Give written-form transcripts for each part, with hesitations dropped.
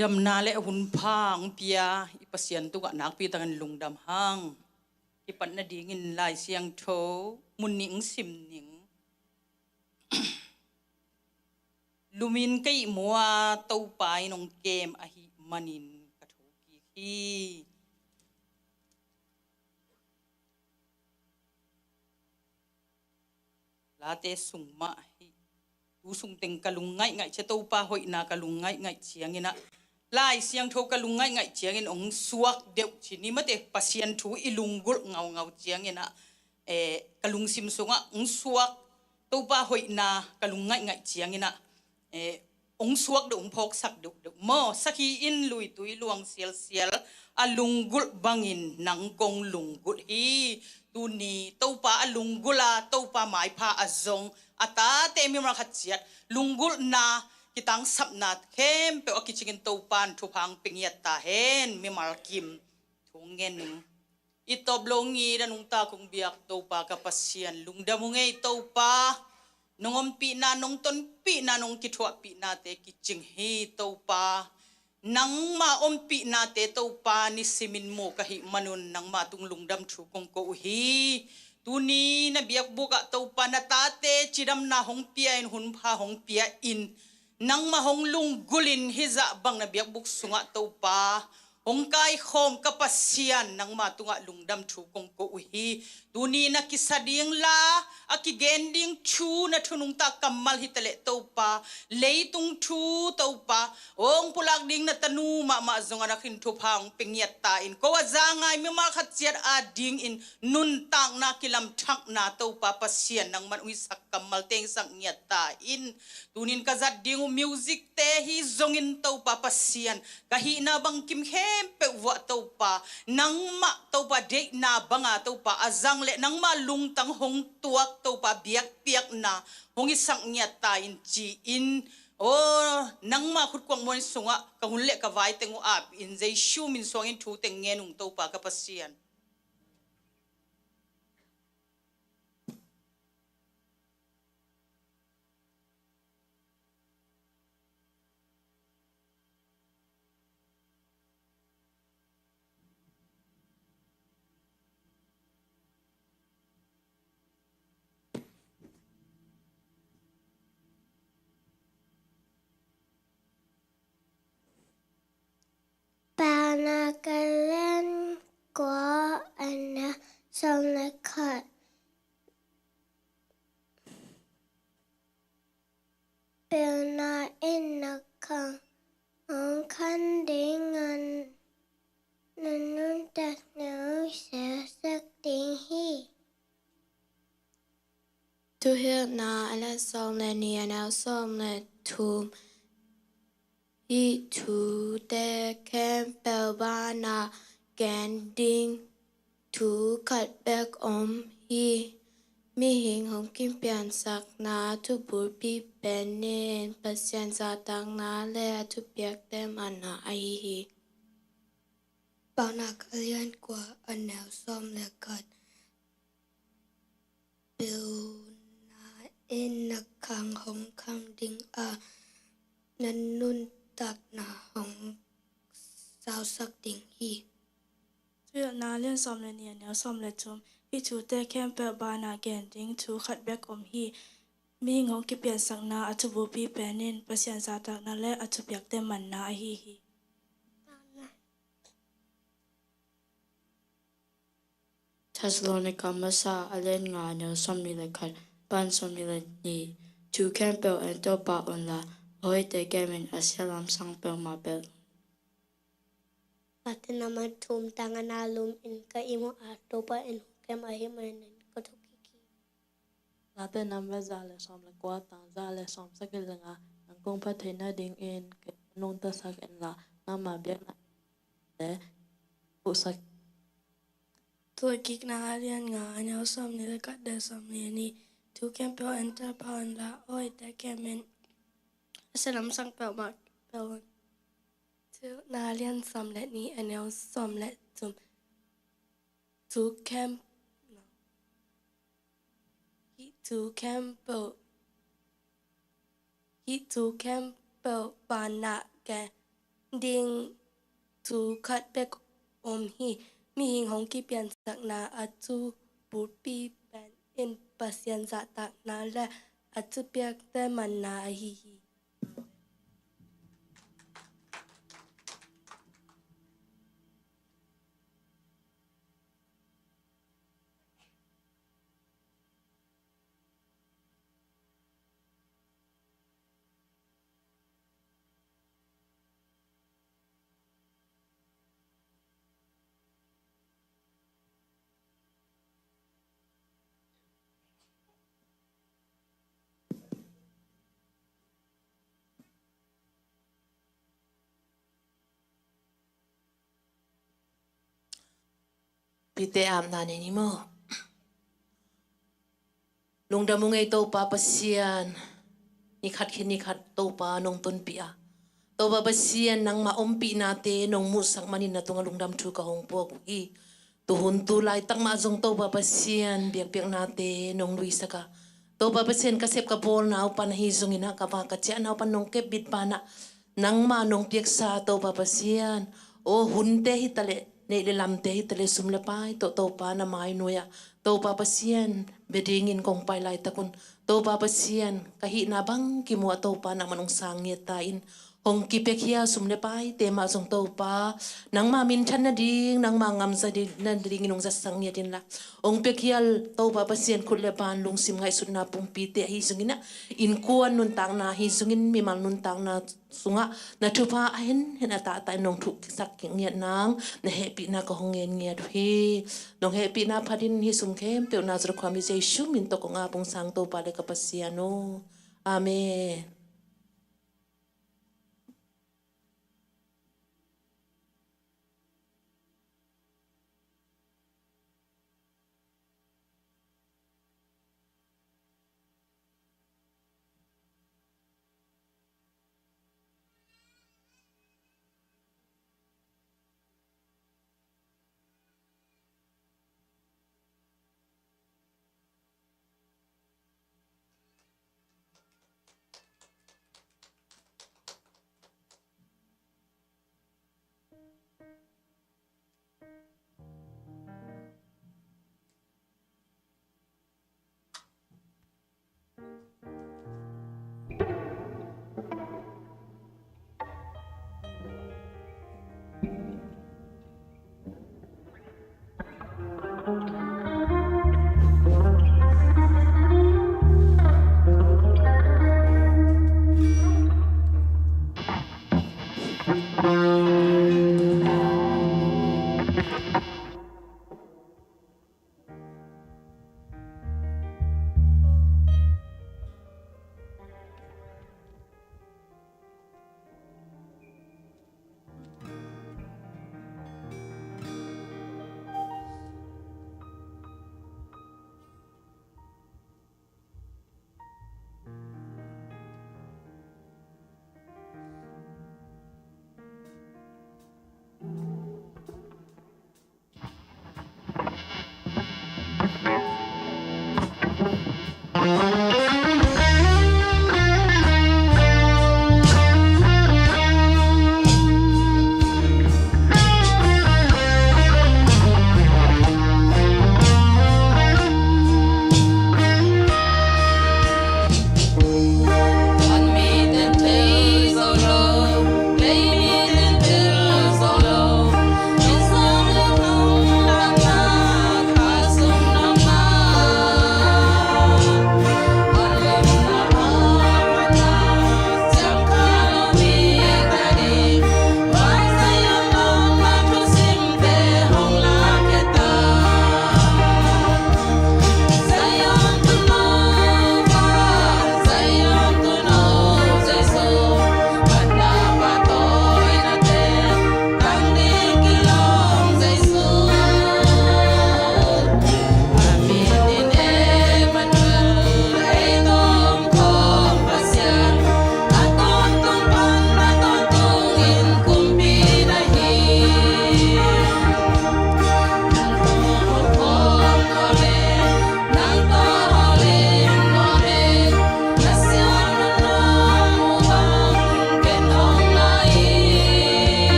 ดำนาและหุ่นพางเปียอีปัสยันตุกนักปีตังลุงดำหางอีปันนาดีงินลายเสียงโถมุนนิงสิมนิงลูมินกัยมัวเต้าปายนองเกมอหิมันินกระถูกีขีลาเตสุงมาฮิดูสุงเต็งกะลุงไงไงเชต้าปาหอยนากะลุงไงไงเชียงเงินะลายเสียงโทกะลุงไงไงเชียงเงินองสวกเดียวชินีมาเตปัสยันทูอีลุงกุลเงาเงาเชียงเงินะกะลุงซิมซุงะองสวกเต้าปาหอยนากะลุงไงไงเชียงเงินะองสวกดูองพกสักดูดูมอสักฮีอินลุยตุยลวงเสียลเสียลอลุงกุลบังอินนังกงลุงกุลฮีตูนีเต้าปาอลุงกุลาเต้าปาหมายพาอจงอาตาเตมิมราขัดเจียดลุงกุลนากิตังสับนาเข้มเปอกิจิกินเต้าปานทุพังปิงยัตตาเฮนมิมาลกิมทุงเงินอิตอบลงงีดันุงตาคงเบียกเต้าปากกับเสียนลุงดามุงเอเต้าปานงอมปีนานงตนปีนานงกิทวปีนาเตกิจิงฮีเต้าปานังมาอมปีนาเตเต้าปานิสิมินโมกะหิมนุนนังมาตุงลุงดำชูกงโกฮีตูนีนะเบียกบุกะเต้าปานาตาเตจิดำนาหงเปียอินหุนพาหงเปียอินนังมาหงลุงกุลินฮิจะบังนะเบียกบุกสุงะเต้าปาหงกายโคมกับปัสยานนังมาตุงะลุงดำชูกงโกฮีตูนีนะกิสะดิงลาอากิเกนดิงชูนะทุนุงตากัมมัลฮิตเลเต้าปาเลยตุงชูเต้าปาองปุลักดิงนะตนูมาจงอาคินทุพังปิงยัตตาอินก็ว่าจางไงไม่มาขัดเจียดอาดิงอินนุนตังนากิลำทักนาเต้าปาปัสยานนังมันอุยสักกัมมัลเตงสักยัตตาอินตูนินกะจัดดิงมิวสิกเตฮิจงอินเต้าปาปัสยานกะฮีนาบังกิมเฮเปวะเต้าปานังมาเต้าปาเด็กนาบังอาเต้าปาอาจังเลนังมาลุงตังหงตัวเต้าปาเบียกเปียกนาหงอิสักยัตตาอินจีอินโอ้นังมาขุดกวางมวยสงะกะหุ่นเล็กกะไว้เต็งอาบอินใจชูมินสวงอินทูเต็งเงินุงเต้าปากะปัสยันPanagalan ko ana som lakat Pilna inakang ang kandingan nanuntak na sasak tinghi Tu hiel na ala som le ni ana som le tum I tu te kem pel ba na ganding tu kat bek hi mi hing hong kim pian sak na tu bur pi pen nen pasyan sa tang na le tu piak tem ana ai hi Panagalan ko ana som le kat Bill na inakang hong kang ding a nanun tak na hong sao sak ding hi เรื่องนาเรื่องซอมเลเนียแนวซอมเลจุมอีทูเตแคมเปลบานาแกนดิงทูขัดแบกอมฮีมีงงกิเปียนสักนาอัตุบูปีแปนินประชันสาตักนาและอัตุเปียกเตมันนาฮีทัสโลนิกามาซาอเลนงาเนลซอมนิเลคัดปันซอมนิเลนีทูแคมเปลแอนโตปาอุนลาโฮยเตแกมินอาเซียลัมสังเปลมาเปล Pati naman tum tangan alum in ka imo ato pa in kem ahimanin ko tukiki. Late nambe zale som le kwa tang zale som sakilenga nang kong pathina ding in nung ta sak en la nama biak na le usakตัวกิกนาเรียนงาแนวซอมนี่และกัดเดซอมเนียนี่ทูแคมเปลแอนเตอร์พานละอ้อยแต่แกเมนสลัมสังเปลมาเปลทูนาเรียนซอมและนี่แนวซอมและจุมทูแคมทูแคมเปลฮิทูแคมเปลบานาแก ding to cut back hi mi hing hong ki pian sak na achu pu pi pen in pasien za tak na la achu piak te man na hi พิเตอามนานี่นี่โมลุงดำมุงไอโตปาปเซียนนี่ขัดขินนี่ขัดโตปานงต้นปีอะโตปาปเซียนนังมาอมปีนาเตนงมุสักมันินนาตุงลุงดำชูกะหงปวกอีตุหุนตุไลตั้งมาจงโตปาปเซียนเบียกเบียกนาเตนงลุยสกะโตปาปเซียนกระเสบกระโปลนาวปันฮิจงอินะกะปากะเจนาวปันนงเก็บบิดปานะนังมานงเปียกซาโตปาปเซียนโอหุนเตฮิตะเลในเลลำเตฮิตะเลสุมเลปายโตปานะไม้นุยะโตปาปเซียนเบดิงินกงไปไลตะกุนโตปาปเซียนกะหินาบังกิมัวโตปานังมันงสางเงียตาอินหงกิเปกเฮียสุมเลปายเตมาจงโตปานังมามินชันนาดิงนังมางำซะดินันดิงินงจัสังเงียดินละองเปกเฮียโตปาปเซียนคุเลปานลุงสิมไงสุดนาปุงปีเตฮิซุงินะอินกวนนุนตังนาฮิซุงินมีมันนุนตังนาสุงะนาทุพาเห็นตาตายนงทุกสักเงียนางนะเฮปีนากะหงเงียดฮีนงเฮปีนาพาดินฮิสุมเข้มเปียวนาจรความมิเจชุมินตกงาปุงสังโตปาเลกะปัสยาโนอาเมน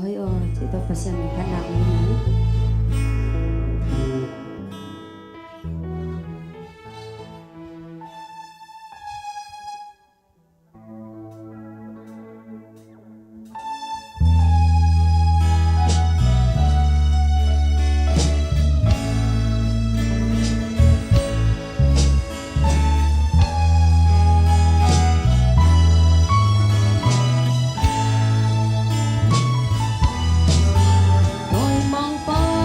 hơi chị tôi pasien mình khát nặng như tôi mong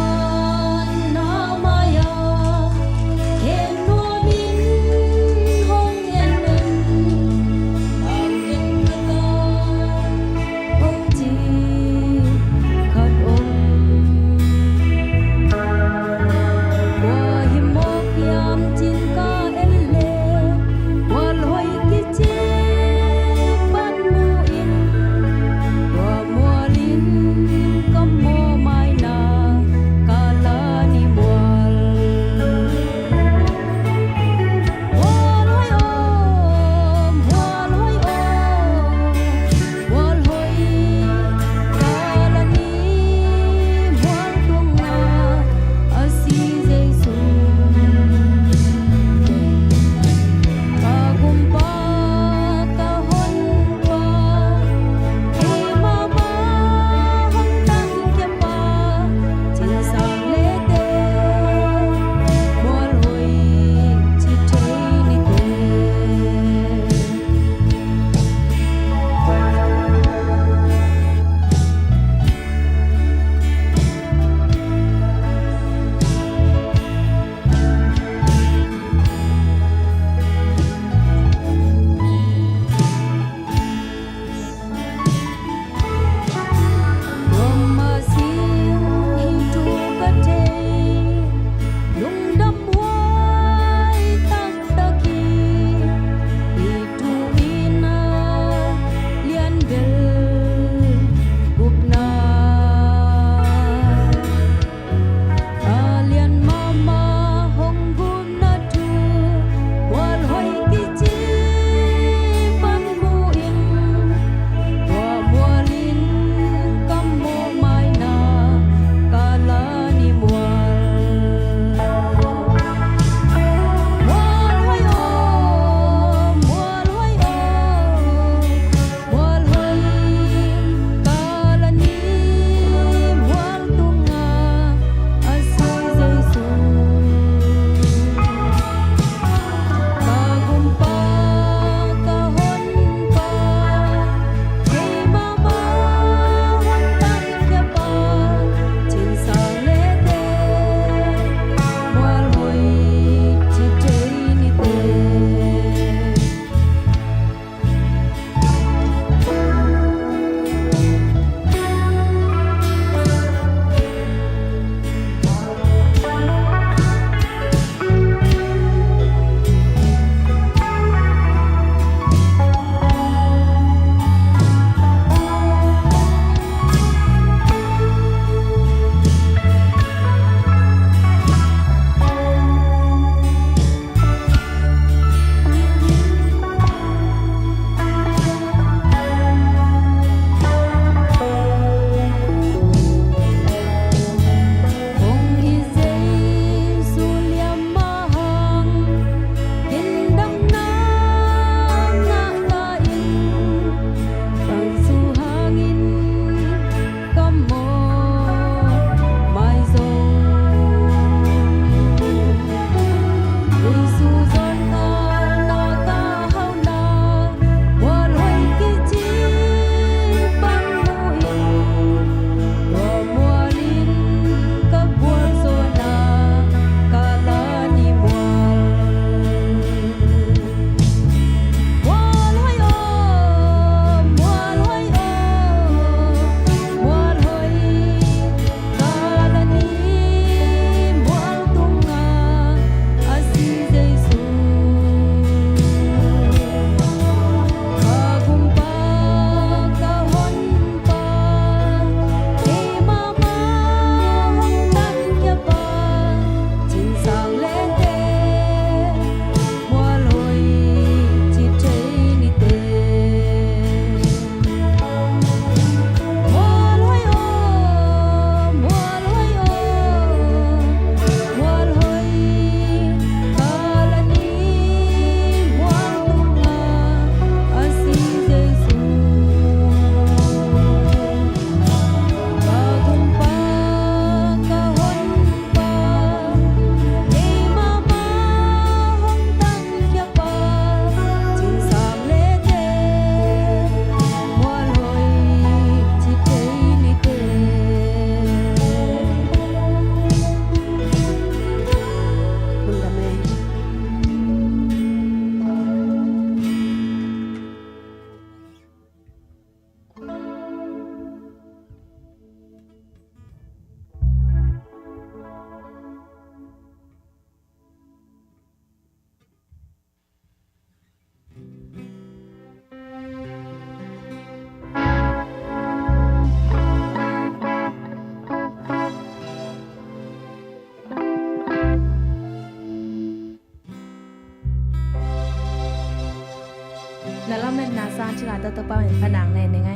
เม็ดนาซานชิลาตะตะเป้าเห็นผนังในยังไง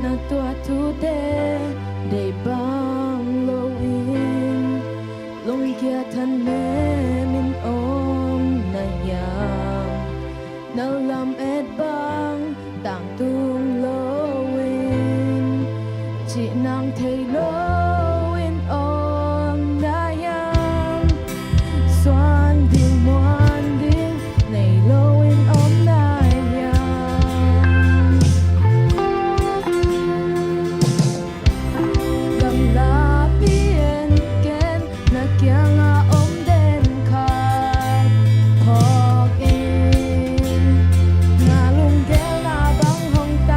นาตัวทูเดได้บางโลวินลงเกียทันเมมินอมนายามนาลำเอ็ดบางต่างตุงโลวินจีนางเทโลวินอมนายามสวนดิ่งมวนดิ่งในโลวินอมนายาม Gam la bien ken na kya nga den khat phok in nga lung gel na bang hong ta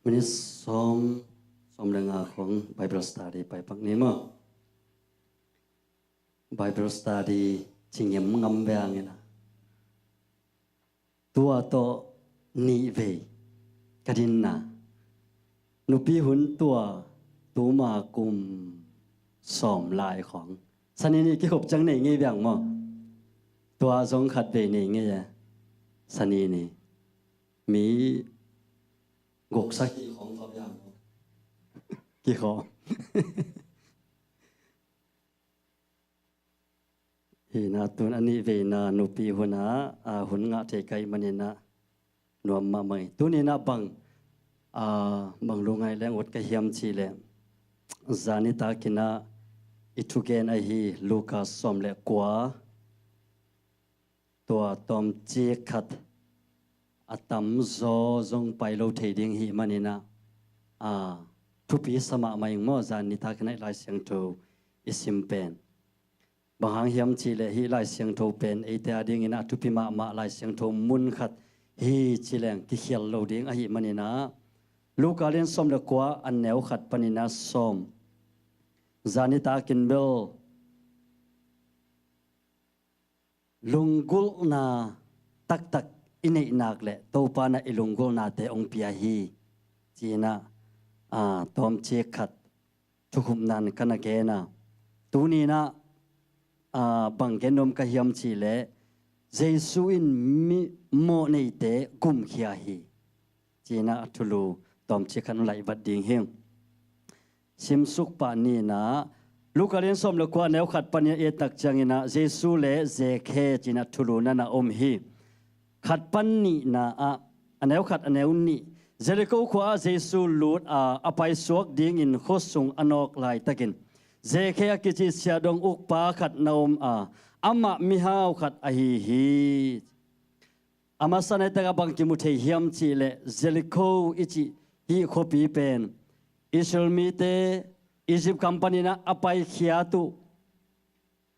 วันนี้ซ้อมเรื่องของ Bible Study ไปปักนี้มั้ง Bible Study จริงยังงำแบงนะตัวโตนี่เวกดินนะนุปีหุ่นตัวมากุมซ้อมลายของสันนี้กี่ขบจังไหนงี้แบงมั้งตัวสงขัดเวนี่งี้สันนี้นี่มีกกสักกี่ของครับยังกี่ของฮีนาตุนอันนี้เวนานุปีหุนาหุนงะเทไกมันนะนวมมาไม่ตุนีนาบังลุงไงแรงอดกะเฮียมชีเลจานิตากินาอิทุเกนไอฮีลูกาสอมเลกว่าตัวตอมเจคัดอาตัมโซจงไปโลเทดิงฮีมันนะทุปีสมาไม่งมอจานิตากินาไลเสียงโตอิสิมเป็นบางเฮียมชีเลฮีไลเสียงโทเป็นไอเตอดิ่งอินะทุพิมาไลเสียงโทมุนขัดฮีชีเลงกิเขียลโลดิ่งอหิมันนะลูกาเลียนสมเด็จกว่าอันแนวขัดปนินาสมจานิตากินเบลลุงกุลนาตักอินนักเละโตปานะอิลุงกุลนาเตองพิอาฮีจีนะตอมเชขัดทุกุมนันกันนะเกนะตูนีนะบังเกนมกะเฮียมชีเลเจสุอินมิโมเนเตกุมขียฮีจีน่าทุลูตอมเชคันไหลบัดดิ่งเฮงซิมสุกปานีนะลูกเรียนสมลูกว่าแนวขัดปัญญาเอตักจังนะเจสุเลเจเคจีน่าทุลูนั่นนะอมฮีขัดปันนีนะอันแนวขัดอันแนวนี้เจเลกูขวาเจสุลูดอภัยสวกดิ่งอินโคสุงอนอกไหลตะกินเจเคกิจิเสียดงอุกปาขัดนอมอามามิฮาวขัดอหิฮีอามาสันให้ตะกับบังกิมุเทเฮียมชีเลเจลิโคอิจิฮีโคปีเป็นอิสราเอลมีเตอียิปต์คัมปานีนะอภัยขียตุ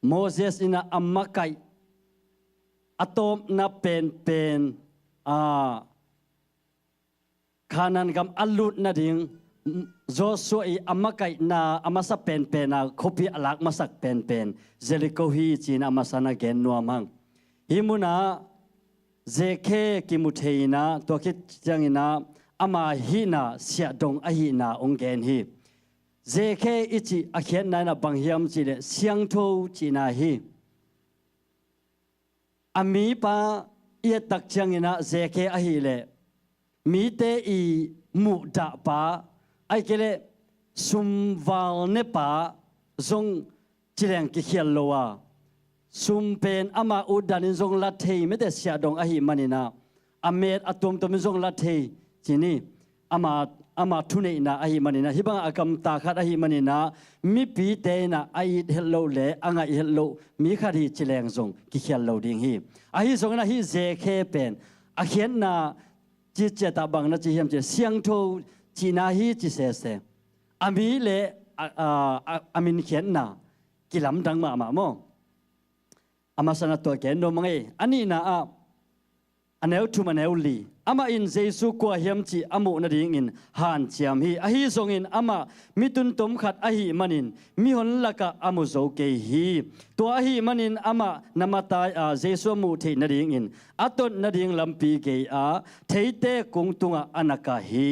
โมเสสอินะอัมมาไกอะตอมนะเป็นขานันกัมอัลลุดนะดิ่งโจสุอีอามาไกนาอามาสักเป็นนะคบพีอลักมาสักเป็นเจลิโกฮีจีนอามาสนาเกนนัวมังฮิมุนาเจเคกิมุเทนะตัวคิดจังนะอามาฮีนาเสียดงอหินาองเกนฮีเจเคอิจิอาเขียนนานะบังเฮียมจีเลเสียงโทจีนาฮีอามีปาเอียตักจังนะเจเคอหิเลมีเตอีมุดาปาไอ้เกลสุมวาลเนปาจงจิเลงกิเขียลโลวาสุมเป็นอามาอุดานิจงลัทเทไม่ได้เสียดงอหิมันินาอเมดอตุมตัวมิจงลัทเทจีนี่อามาทุเนนะอหิมันินาฮิบังอากำตาขัดอหิมันินามีปีเตนะไอเฮลโลเลอังไอเฮลโลมีขัดฮิจิเลงจงกิเขียลโลดิ่งฮิอหิจงนะฮิเจเคเป็นอาเขียนนะจิเจตาบังนะจิเฮียมเจเสียงโทจีนาฮีจิเสเสอามีเลอามินเขียนนะกิลำดังมาโมอามาสนาตัวเกนโนมังเออันนี้นะอันเนวทุมันเนวลีอามาอินเจสุกัวเฮียมจีอามุนาดิ่งอินฮันเจียมฮีอาฮีทรงอินอามามิตุนตมขัดอาฮีมันินมิฮอนลักะอามุโซเกฮีตัวอาฮีมันินอามานามาตายเจสุมุเทนาดิ่งอินอัตนนาดิ่งลำปีเกเทเตกุงตุงอนักะฮี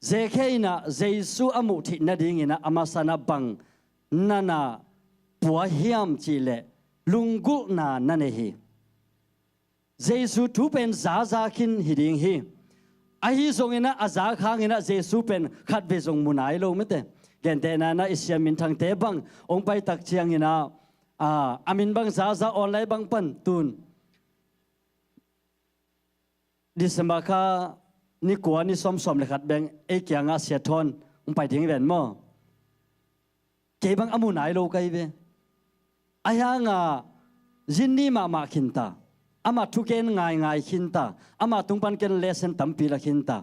เจเคนะเจสุอามุทินาดิ่งอินะอามาสนาบังนานาปัวเฮียมจีเลลุงกุนานั่นเองเจสุทุเป็นซาคินฮิดิงฮีอาฮีทรงอินะอาซาข้างอินะเจสุเป็นขัดเวทรงมุนายโลไม่เตเกนเตนานะอิสยามินทางเตบังองไปตักเชียงอินะอามินบังซาออนไลน์บังปันตุนดิสมาคานี่กัวนี่สมเลยขัดแบงเอเกียงอาเซียทอนองไปถึงแหวนมั้งเก็บังอามุนายโลกันเวอายังจินนี่มาขินตาอามาทุกเกนง่ายขินตาอามาตุงปันเกนเลเซนตัมปีละขินตา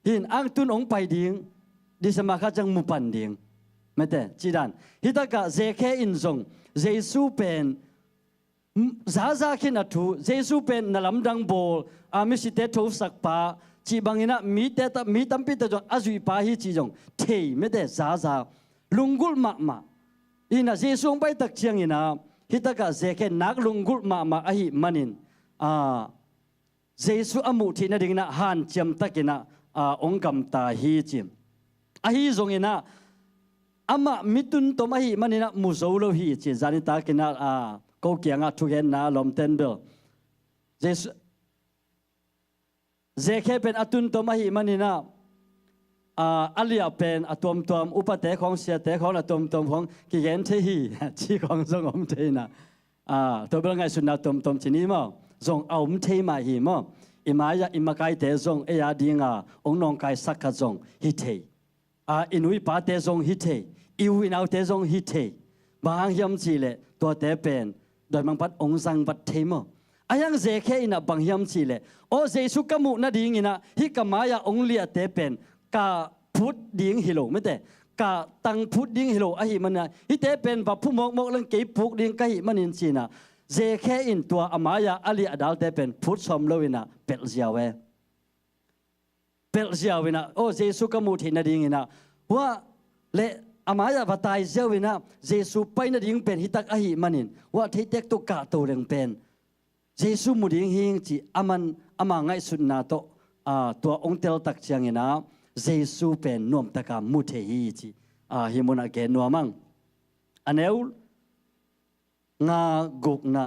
หินอังตุนองไปดิ่งดิสมาคาจังมุปันดิ่งไม่แต่จีดันฮิตากะเจเคอินซงเจสุเป็นซาขินอทูเจสุเป็นนลำดังโบอามิสิเตทูสักปา chỉ bằng ina mi tam pi ta jong azui pa hi chi jong thei me de za lungul ma ina Jesu ong pai tak chiang ina hitaka zeke nak lungul ma ahi manin Jesu amu thi na ding na han cham takina ong kam ta hi chim ahi zong ina ama mitun to mahi manina muzolo hi chi zani ta kina ko kianga thu gen na lom ten bel Jesu zeke pen atun to mahi manina alia pen atom upate khong sia te khong atom khong ki gen the hi chi khong zong om the na to bel ngai sun na tom chini mo zong om the ma hi mo imaya imakai te zong e ya dinga ong nong kai sakha zong hi the inui pa te zong hi the iu inau te zong hi the bang hiam chi le to te pen doi mang pat ong sang pat the mo ayang zeke ina bang hiam chi le o Jesu kamu na ding ina hi kamaya ong lia te pen ka phut ding hilo mete ka tang phut ding hilo ahi mana hi te pen ba phumok lang ke phuk ding ka hi manin china zeke in tua amaya ali adal te pen phut som loina pel ziawe o Jesu kamu thina ding ina wa le amaya batai ziawina Jesu paina ding pen hitak ahi manin wa theitek to ka to leng pen Jesu muding hing chi ama ngai sunna to tua ong tel tak chiang ina Jesu pen nom taka mu the hi chi himuna ke nuamang aneu nga guk na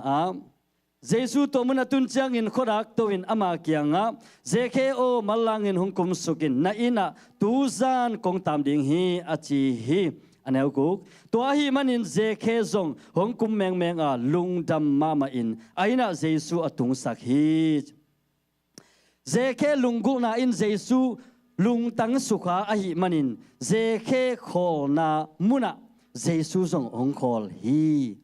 Jesu to muna tun chiang in khorak to in ama kianga zeke o malangin hungkum sukin na ina tuzan kong tam ding hi achi hi aneu guk to hi manin zeke zong hungkum meng lungdam mama in aina Jesu atung sak hi zeke lungu na in Jesu lung tang sukha ahi manin zeke khol na muna Jesu zong ong khol hi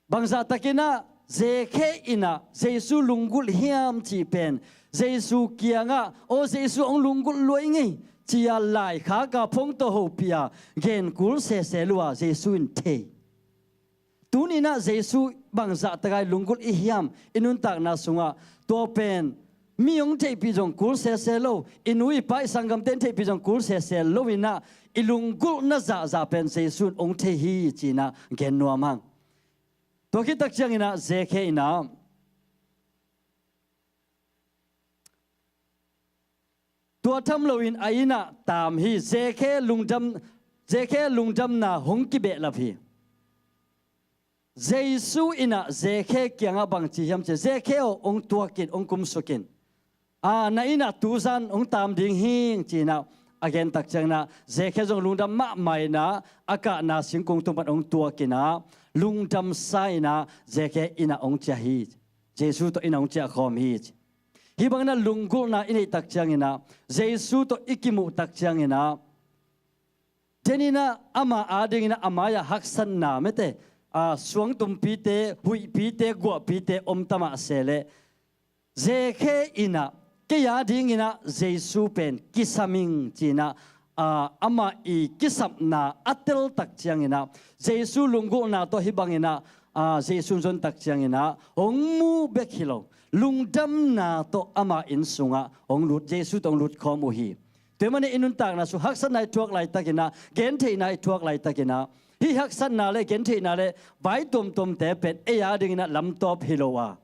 bangza takina zeke ina Jesu lungul hiam chi pen Jesu kianga o Jesu ong lungul loi ngi chia lai kha ka phong to ho pia gen kul se lua Jesu in the tunina Jesu bangza takai lungul hiam inun tak na sunga to pen miong te pi jong kul se lo inui pai sangam ten te pi jong kul se lo ina ilungul na za pen Jesu ong the hi china gen nuamang to ki tak chiang ina zeke ina tua tham lo in aina tam hi zeke lungdam na hong ki be la phi Jesu ina zeke kyanga bang chi hiam che zeke o ong tua kin ong kum sukin na ina tuzan ong tam ding hing china again tak chang na zeke jong lungdam ma mai na aka na singkung tum pat ong tua kina lungdam sai na zeke ina ong cha hi Jesu to ina ong cha khom hi hi bang na lungul na ini tak chang ina Jesu to ikimu tak chang ina tenina ama ading ina amaya haksan na mete suang tum pi te hui pi te gwa pi te om tama sele zeke ina ke ya ding ina Jesu pen kisaming china ama i kisap na atel tak chiang ina Jesu lunggu na to hibang ina Jesu zon tak chiang ina ong mu bekhilo lungdam na to ama in sunga ong lut Jesu tong lut khom hi te mane inun tak na su haksan nai tuak lai takina gen thei nai tuak lai takina hi haksan na le gen thei na le bai tom te pet e ya ding na lam top hilowa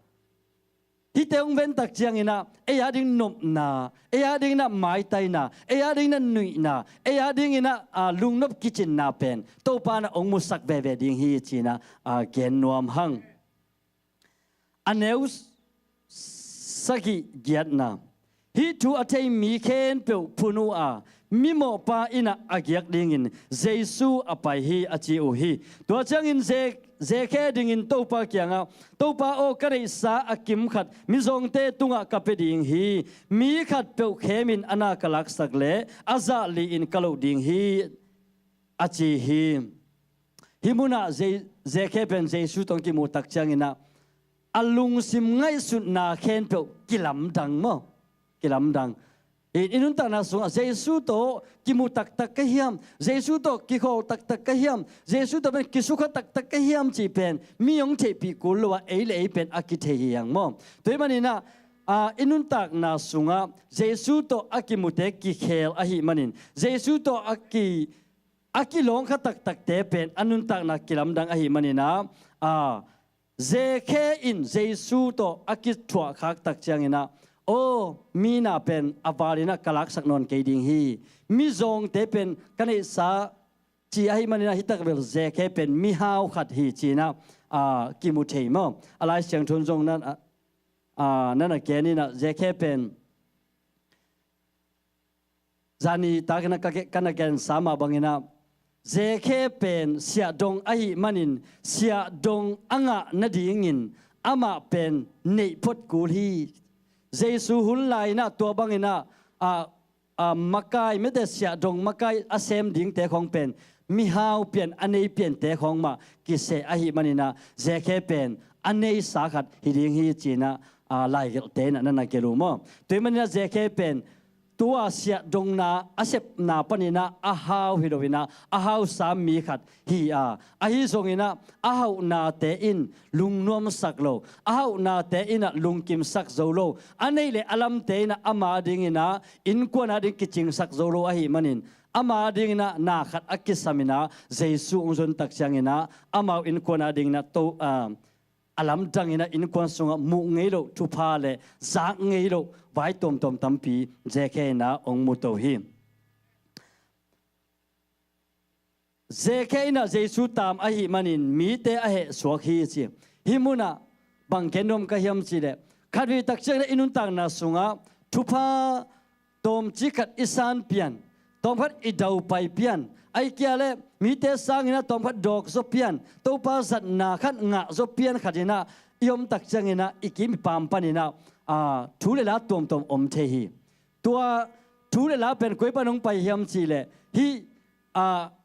hi teung ven tak chiang ina e ya ding nom na e ya ding na mai tai na e ya ding na nui na e ya ding ina lung nop kitchen na pen to pa na ong musak ve ding hi china gen nuam hang aneus sagi giat na hi tu atei mi khen pe punu mi mo pa ina agyak ding in Jesu apai hi achi u hi to chang in zeke ding in to pa kyanga to pa o kare sa akim khat mi zong te tunga kape ding hi mi khat pe khemin ana kalak sakle aza li in kalo ding hi achi hi himuna zeke pen Jesu tong ki mu tak chang ina alung sim ngai su na khen pe kilam dang mo kilam dang inun ta na sunga Jesu to kimu tak ka hiam Jesu to ki kho tak ka hiam Jesu to ben kisukha tak ka hiam chi pen miong che pi kulwa ei le pen akithe yang mo toy manina inun tak na sunga Jesu to akimute ki khel ahi manin Jesu to aki long kha tak tak te pen anun tak na kilam dang ahi manina zeke in Jesu to aki thwa khak tak changina o mina pen avarina kalak sak non ke ding hi mi zong te pen kani sa chi ahi manina hitak vel zeke pen mi hau khat hi china kimutei mo alai siang thun zong nanนั่นแกนี่นะเจแค่เป็นจานีตากันกันแกนสามาบังอินะเจแค่เป็นเสียดงไอมันินเสียดงอ่างนาดีงินอามาเป็นเนพดกูลีเจสูหุนไลนะตัวบังอินะมักไกไม่ได้เสียดงมักไกอาเซมดิ่งแต่ของเป็นมีฮาวเปลี่ยนอันนี้เปลี่ยนแต่ของมากิเสไอมันินะเจแค่เป็นอันนี้สาขัดฮิดิ่งฮิจีนะลายเตนนั่นนักเกลูมอตัวมันจะเจแค่เป็นตัวเสียดงนาอาเซปนาปนินะอาฮาวฮิโรวินะอาฮาวสามีขัดฮีอาฮิทรงอินะอาฮาวนาเตอินลุงนวมสักโลอาฮาวนาเตอินะลุงกิมสักโซโลอันนี้เลยอลัมเตนะอามาดิงินะอินกวนอาดิกิจิงสักโซโลอาฮิมันินอามาดิงินะนาขัดอักิสามินะเจสุองซนตักเชียงินะอามาอินกวนอาดิงินะโตอลัมดังอินะอินควันสงมุงเงโลทุพาเลจากเงโลไว้ตมตัมปีเจเคนะองมุตโตหิเจเคนะเจสุตามอหิมันินมีเตอเหสวกฮีจิหิมุนะบังเกนอมกะฮิมจิเลขัดวิตักเชนะอินุนตังนะสงทุพาตมจิกัดอิสานเปียนตมพัดอิดาวไปเปียนไอเกียเลมีเตสังนะตอมพัดดอกโซเปียนตัวภาษานาขันงะโซเปียนขัดนะยมตักจังนะอีกิมปามปันนะทุเลลาตอมอมเทฮีตัวทุเลลาเป็นกุยปนงไปยมจีเลฮี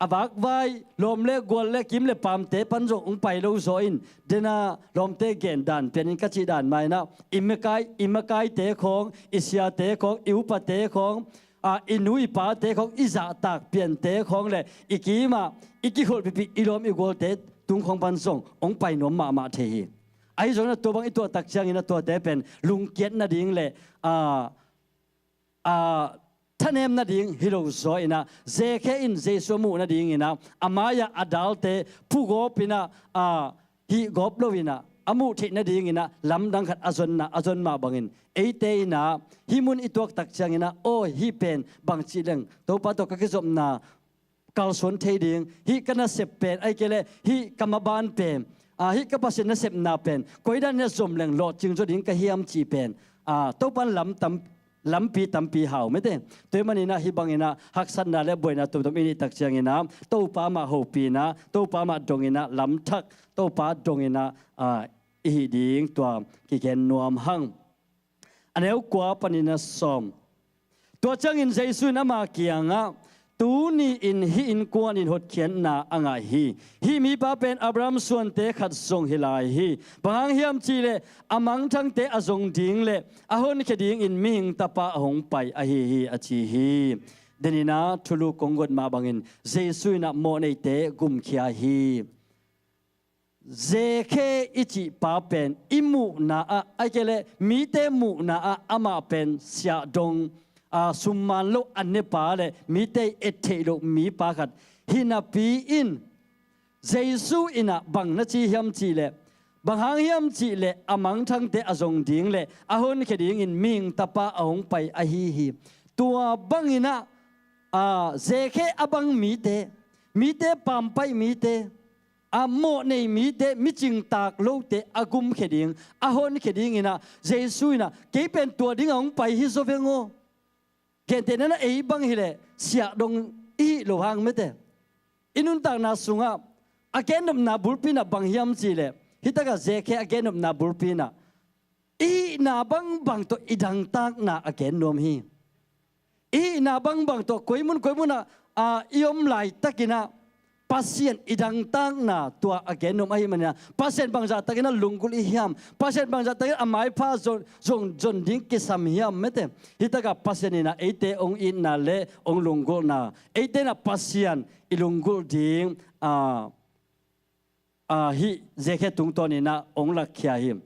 อาบักไว้ลมเล็กกวลเล็กกิมเล็กปามเตปันจงไปโลโซอินเดน่าลมเตเกนดันเป็นกัจจิดันไม่นะอิมเมกายเตของอิสยาเตของอิวปะเตของอินุยปาเตของอิจาตากเปลี่ยนเตของเลยอีกีมาอีกีคนปีอีลมอีกวลเตตุงของปันส่งองไปนมมาเทฮีไอ้ส่วนนั้นตัวบางอีตัวตักเชียงอินะตัวเตเป็นลุงเกียรตินาดิ่งเลยท่านเอ็มนาดิ่งฮิโรโซอินะเจเคอินเจสมูนาดิ่งอินะอามายาอดัลเตผู้กบอินะฮิกบโลวินะอามุทินาดิ่งอินะลำดังขัดอาจนมาบังอินเอเตอินะฮิมุนอีตัวตักเชียงอินะโอ้ฮิเป็นบางจีเลงตัวปัตตกกิจมนาเกาสนเทดิ่งฮิกันน่ะเสพเป็นไอเกเลฮิกรรมบาลเป็นฮิกับภาษาเนเซปนาเป็นกุยดันเนสมเลงโลดจึงจะดิ้งกะเฮียมจีเป็นตัวปันลำปีหาวไม่เต้ตัวมันนี่นะฮิบังอินะฮักสันนาเลบวยนะตัวอินิตักเชียงอินะตัวปามาหูปีนะตัวปามาดงอินะลำทักตัวปาดงอินะอีดิ้งตัวกิเกนนวมหังอันนี้กว่าปันอินะสมตัวจังอินเจสุนะมาเกียงตูนี่อินฮีอินกวนอินหดเขียนนาอ่างฮีมีป้าเป็นอับรามส่วนเตะขัดทรงฮิลายฮีบางเฮียมจีเลอามังทั้งเตะอาทรงดิ่งเลอาหนแค่ดิ่งอินมิงตาปะหงไปอาฮีอาชีฮีเดนินาทุลุกงกดมาบางอินเจสุนะโมในเตะกุมขียฮีเจเคอิจิป้าเป็นอิมุนาไอเกเลมีเตมุนาอามาเป็นเสียดงสุมันโลอันเนปาเลมีเตเอเทโลมีปาขัดฮินาปีอินเจสุอินะบังนัจีเฮียมจีเลบังหางเฮียมจีเลอามังทั้งเตอจงดิ่งเลอาหนแค่ดิ่งอินมิงตาปะองไปอาฮีตัวบังอินะเจเคอบังมีเตปามไปมีเตโมในมีเตมิจิงตากโลเตอากุมแค่ดิ่งอาหนแค่ดิ่งอินะเจสุอินะเกเป็นตัวดิ่งองไปฮิโซเฟงโอเกณฑ์เต็นนั้นไอ้บังฮิเลเสียดงอีโลหังไม่เตอินุนต่างนาสุงะอาเกนนนาบุลปีนาบังฮิมจีเลฮิตากาเจเคอาเกนนนาบุลปีนาอีนาบังตัวอีดังตากนาอาเกนนวมฮีอีนาบังตัวคุยมุนนะยมไหลตะกินะpasien idang tang na tua again no mai mania pasien bangza takina lungkul ihiam pasien bangza takina amai pha zon ding ki samhiam mete hitaka pasien ina ete ong in na le ong lungkul na ete na pasien ilungkul ding hi zeke tung toni na ong lakhya him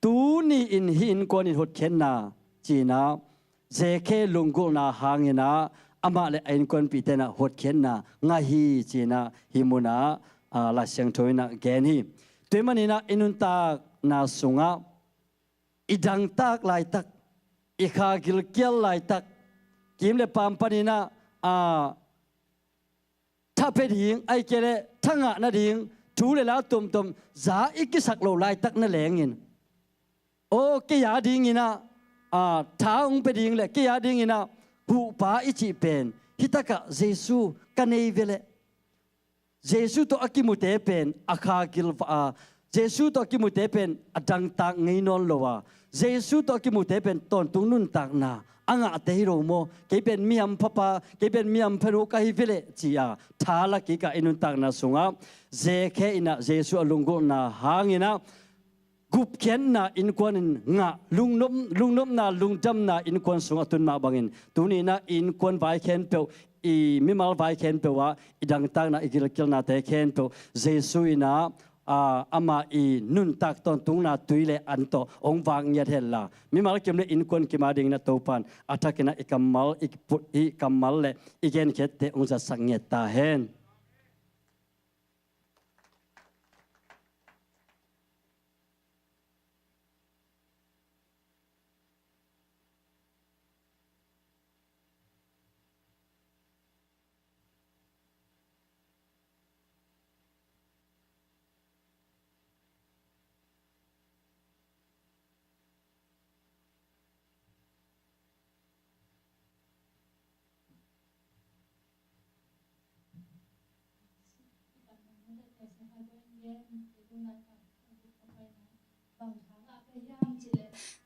ตูนี่อินหินกวนอินหดเข็นนาจีนาเจเคลุงกุนาหางนาอามาเลอินกวนปีเตนะหดเข็นนางาฮีจีนาฮิมุนาลาเสียงทอยนะแกนี่ตัวมันนี่นะอินุนตากนาสุงะอีดังตากลายตักอีขากิลเกียลลายตักกิมเลปามปนินะถ้าเป็นหญิงไอ้เกลทั้งอ่ะนาดิงทูเลยแล้วตุ่มจ้าอีกสักโลลายตักนั่นแหลงอินโอ้เกียดิงอินะท้าองเป็นหญิงเลยเกียดิงอินะผู้ป้าอิจิเป็นฮิตากะเยซูกันเอเวเลเยซูตัวอากิมุเตเป็นอาคากิลเยซูตัวอากิมุเตเป็นอดังตักไงนอนโลวาเยซูตัวอากิมุเตเป็นตอนตุงนุนตักนาอังอาเตฮิโรโมเกเป็นมีอัมพปาเกเป็นมีอัมเพรุกาฮิเวเลจีอาทาลักิกาอินุนตักนาสุงาเจเคอินะเยซูอลุงกุนาหางอินะกุบเขียนนาอินควนงะลุงนมนาลุงจำนาอินควนสุงตุนมาบังอินตุนีนะอินควนไวเคนเปวอีมิมัลไวเคนเปวะอีดังตักนาอิกิลกิลนาเตเคนเปวเยซูอินะอามาอีนุนตักตอนตุงนาตุยเลอันโตองวางเงียเทลลามิมาลกิมเลอินควนกิมาดิงนาโตปันอัตกินะอิกัมมัลเลอีเกนเคเตองจะสังเงตาเฮน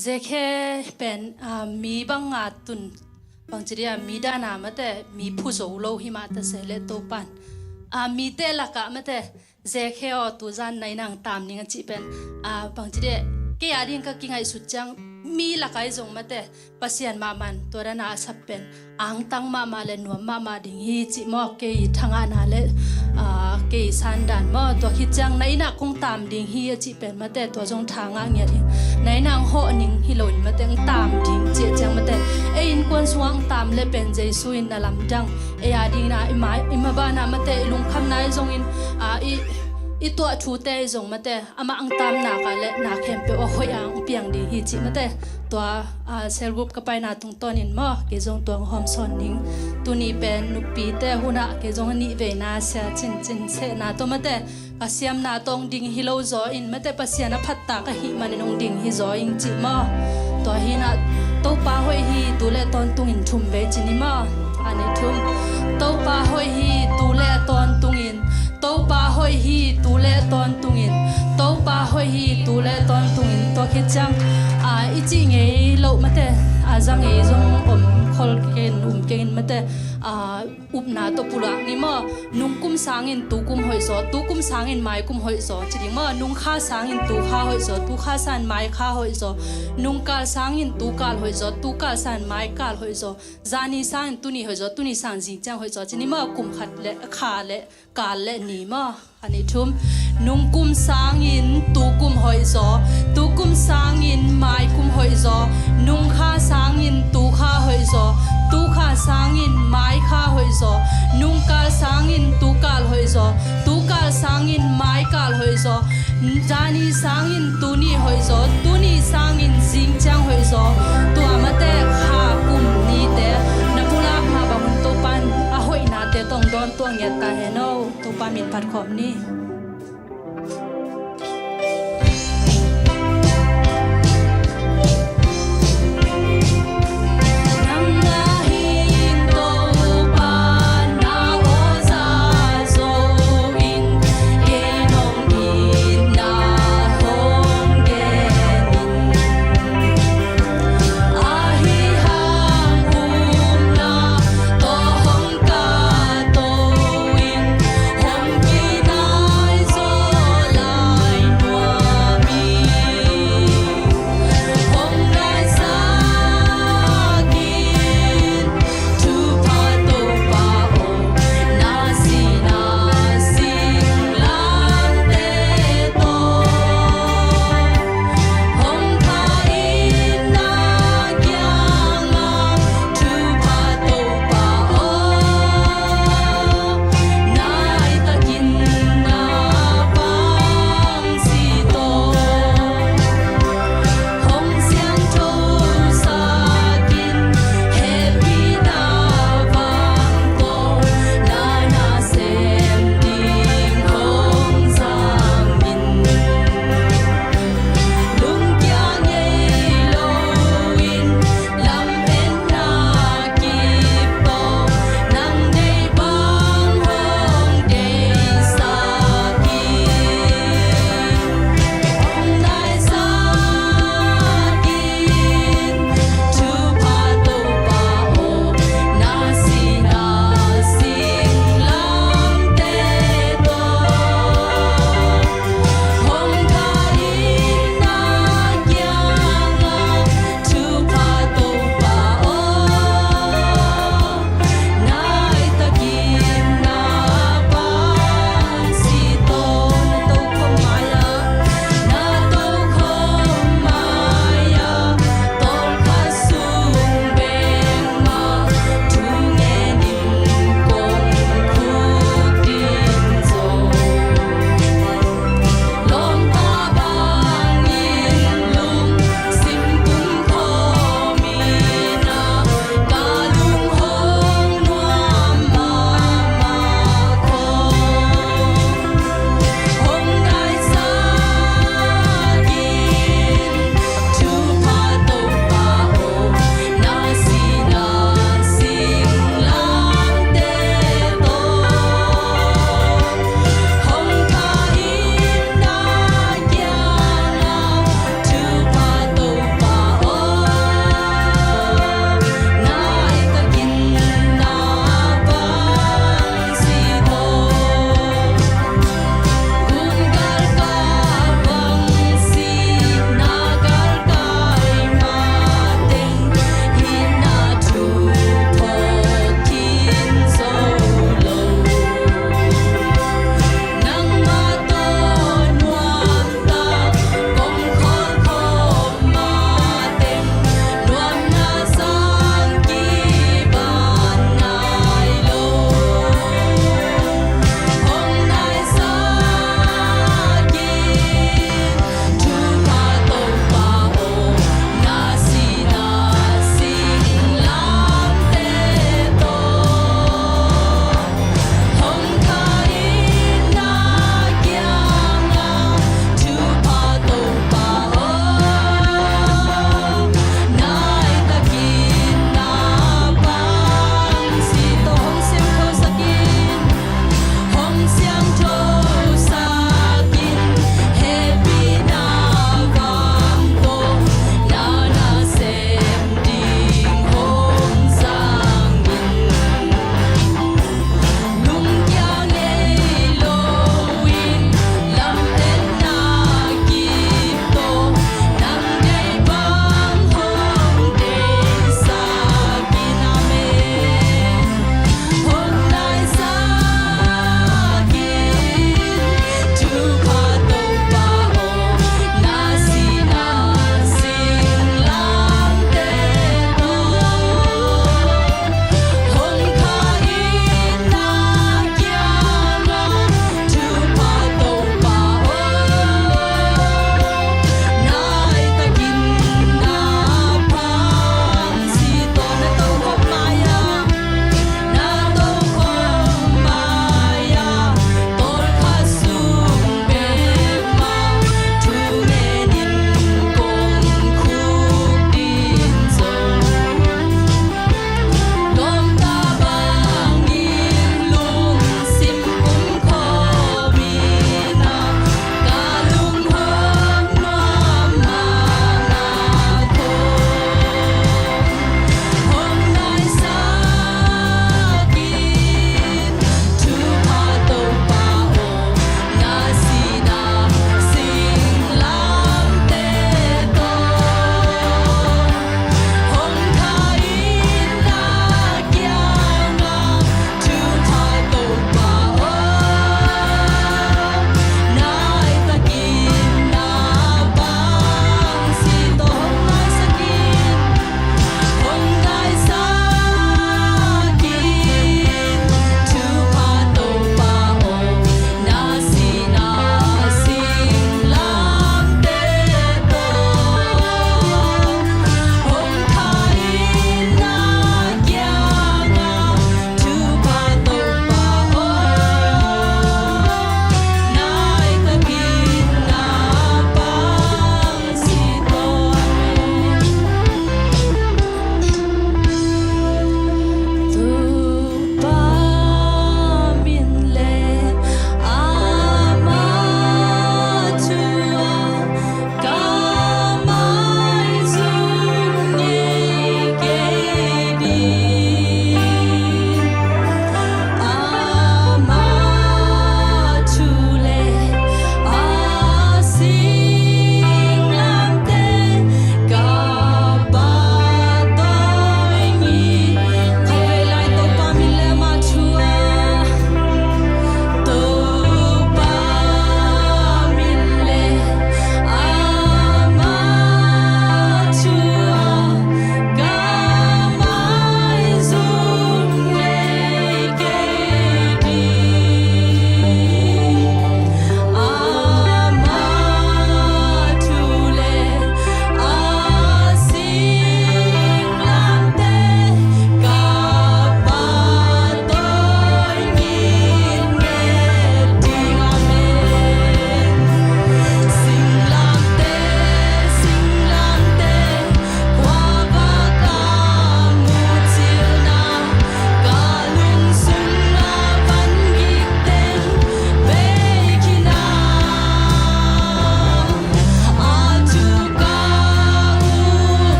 เจเคเป็นมีบางอาตุนบางจีเรียมีด้านามาแต่มีผู้โจโลหิมาแต่เสเลโตปันมีเตลักะมาแต่เจเคอตุจันในนางตามนี่งจีเป็นบางจีเรียเกียดินก็กิงไอสุดจังมีลักไอจงมาแต่ปัสยานมามันตัวนั้นอาสับเป็นอังตังมาเลนัวมาดิ่งฮีจิมอเกยทางอานาเลเกยสันดานมอตัวคิดจังในนักคงตามดิ่งฮีจิเป็นมาแต่ตัวจงทางอ่างเนี่ยในนางโหนิงฮิโลนมาแต่งตามดิ่งเจียจังมาแต่อินควนสว่างตามเลเป็นใจสุอินนาลำจังดิงนาอิมาบานามาแต่ลุงคำนายจงอินอีตัวชูเตยงมาแต่อามาอังตามนากันและนาเข้มเปโอหอยอังเปียงดีฮิจิมาแต่ตัวเซลล์กรุ๊ปก็ไปนาตรงต้นนินมอเกจงตัวหอมซอนนิงตัวนี้เป็นนุปีแต่หุนะเกจงนี่เวนาเสียจินเสนาตัวมาแต่กษยมนาตรงดิ่งฮิโลโซอินมาแต่ปัสยานาพัตตากะฮิมันนงดิ่งฮิโซอิงจิมอตัวฮินะตัวป้าหอยฮิตัวเล่ตอนตุงอินชุมเวจินิมออันนี้ทุมตัวป้าหอยฮิตัวเล่ตอนตุงอินตัวป้าหอยฮีตูเล่ตอนตุงอินตัวป้าหอยฮีตูเล่ตอนตุงอินตัวคิดจังอีจิงเอโลมาแต่จังเอจงคอลเกนเกนมาแต่อุบนาตัวปุระนี่มอนุ่งกุมสางอินตูกุมหอยโซตูกุมสางอินไม้กุมหอยโซจริงมอนุ่งข้าสางอินตูข้าหอยโซตูข้าสานไม้ข้าหอยโซนุ่งกาลสางอินตูกาลหอยโซตูกาลสานไม้กาลหอยโซจานีสางอินตูนี่หอยโซตูนี่สางจิงจังหอยโซจริงมอกุมขัดเละขาเละกาลเละนี่มออันนี้ทุ่มนุ่งกุมสางอินตูกุมหอยโซตูกุมสางอินไม้กุมหอยโซนุ่งข้าสางอินตูข้าหอยโซตูข้าสางอินไม้ข้าหอยโซนุ่งกาลสางอินตูกาลหอยโซตูกาลสางอินไม้กาลหอยโซจานีสางอินตูนี่หอยโซตูนี่สางอินจิงจังหอยโซตัวมาแต่ข้ากุมนี่แต่นับลามาบังตัวปันหอยนาแต่ต้องโดนตัวเงียตาเฮโนตัวปันมินพัดขอบนี่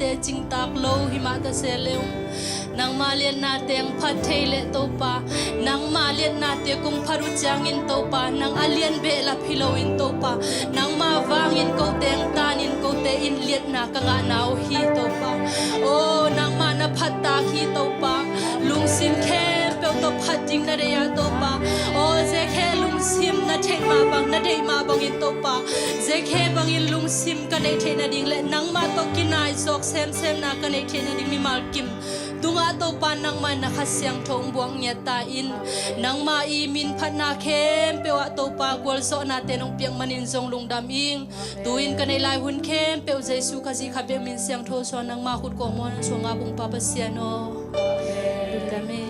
te ching tak lo hi ma ta se leum nang ma lian na te ang phat thei le to pa nang ma lian na te kung pharu chang in to pa nang alian be la philo in to pa nang ma wang in ko te ang tan in ko te in liat na ka nga nau hi to pa o nang ma na phat ta hi to pa lung sim khe pe to phat jing na re ya to pa o ze khe lung sim na thei ma bang na dei ma bang in to pa ze khe bang in lung sim ka nei thei na ding le nang ma to kinai sok sem sem na ka nei thei na ding mi mal kim tunga to pa nang ma na khasyang thong buang nya ta in nang ma i min phat na khem pe wa to pa gol so na te nong piang manin zong lung dam ing tuin ka nei lai hun khem pe jesu kha ji kha be min siang tho so nang ma khut ko mon so nga bung pa pa siano amen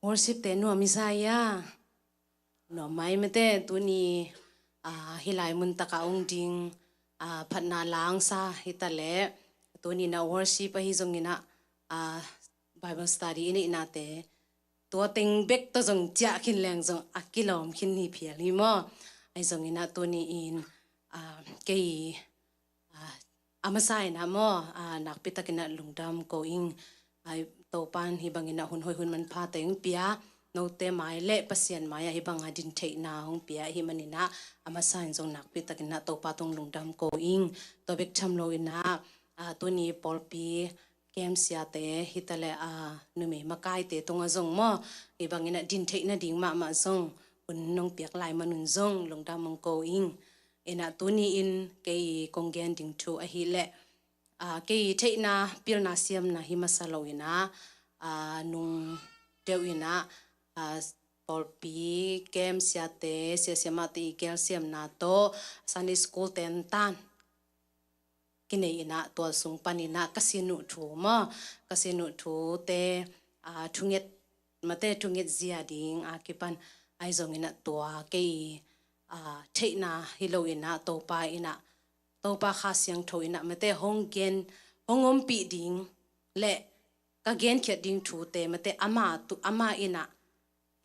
worship te no misaya no mai mate tu ni hilai mun taka ong ding phatna lang sa hitale tu ni na worship hi zongina bible study ni na te to ting bek to jong cha khin leng jong akilom khin ni phial hi mo ai zongina tu ni in ke amasai na mo nakpita kina lungdam ko ing ai to pan hi bangina hun hoi hun man pha teng pia no te mai le pasien maya hi banga din thei na hong pia hi manina ama sain jong nak pi takina to pa tong lungdam ko ing to bek cham lo ina to ni polpi kem sia te hitale nu me makai te tonga jong mo hi bangina din thei na ding ma jong un nong piak lai manun jong lungdam mong ko ing ena to ni in ke konggen ding thu a hi le ke thei na pil na siam na hi masalo ina nung deuina polpi kem siate siamati calcium na to sunday school ten tan kine ina to sung panina kasinu thu ma kasinu thu te thunget mate thunget zia ding akipan aizong ina to ke theina hilo ina to pa ina to pa kha siang tho ina mate honggen hongom pi ding le ka gen khet ding thu te mate ama ina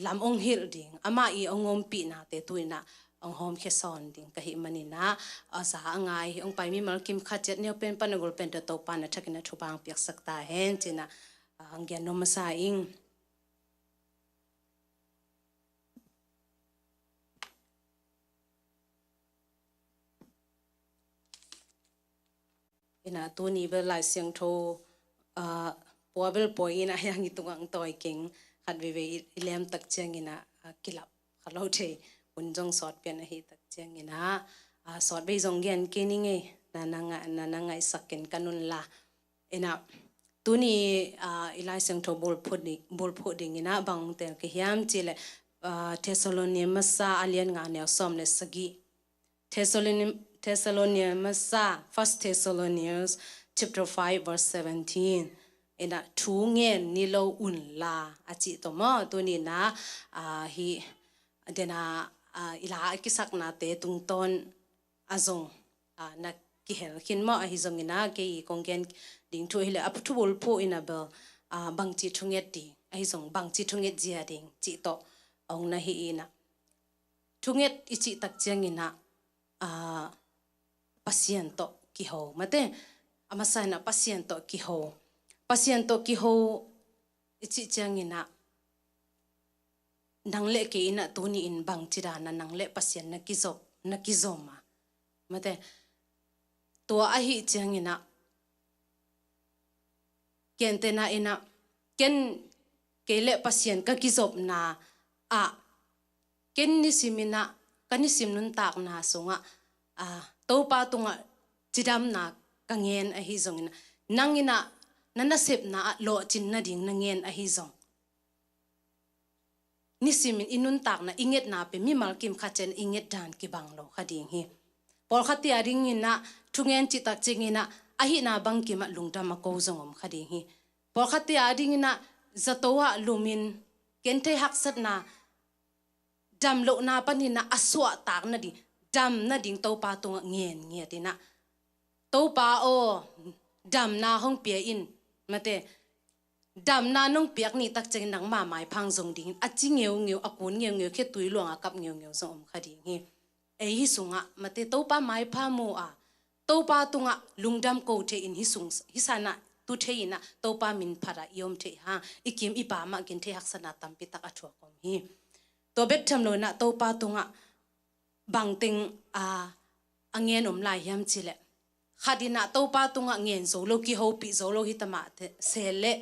lam ong hil ding ama I ongom pi na te tuina ong hom khe son ding ka hi manina asa angai ong pai mi mal kim khat chet ne pen panagol pen to pa na thakina thupang piak sakta hen china angyan no masa ing ina tu ni be lai siang tho poabel poina yang itungang toy king khat ve ilem tak chang ina kilap khalo the unjong sort pen hi tak chang ina sort be jong gen keninge nananga saken kanun la ina tu ni ilai siang tho bol phuding ina bang te ke hiam chile Thessalonians masa alian nga ne som le sagi Thessalonians masa 1 Thessalonians chapter 5 verse 17 ena thungen nilo unla achi to mo tu ni na hi dena ila kisak na te tungton azong na ki hel kin mo hi zong ina ke konggen ding thu hile apthu bol pho ina bel bangchi thunget ti ai zong bangchi thunget jia ding chi to ong na hi ina thunget ichi tak chang ina pasyento ki ho mate amasana pasyento ki ho ichi changina nangle ke ina tuni in bang chirana nangle pasyen na kizoma mate to ahi changina kentena ina ken kele pasyen ka kizop na ken ni simina kanisim nun tak na sunga to pa tunga chidam na kangen a hi zongina nana sep na lo chin na ding na ngen a hi zong ni simin inun tak na inget na pe mi mal kim khachen inget dan ki bang lo khading hi por khati aring in na thungen chi tak ching ina a hi na bang ki ma lungta ma ko zong om khading hi por khati aring na zatowa lumin kente hak sat na dam lo na pani na aswa tak na di dam na ding to pa tung ngen nge ti na to pa o dam na hong pia in mate dam na nong piak ni tak cheng nang ma mai phang zong ding a chi ngeu ngeu a kun ngeu ngeu khe tui luang a kap ngeu ngeu zong om khading hi ei hi sunga mate to pa mai pha mu a to pa tunga lungdam ko the in hi sung hi sana tu the ina to pa min phara yom the ha ikim ipa ma gin the hak sana tampi tak a thua kom hi to bet tham lo na to pa tunga bang ting a angen lai yam chile khadina to pa tunga ngen zo lo ki ho pi zo lo hi tama sele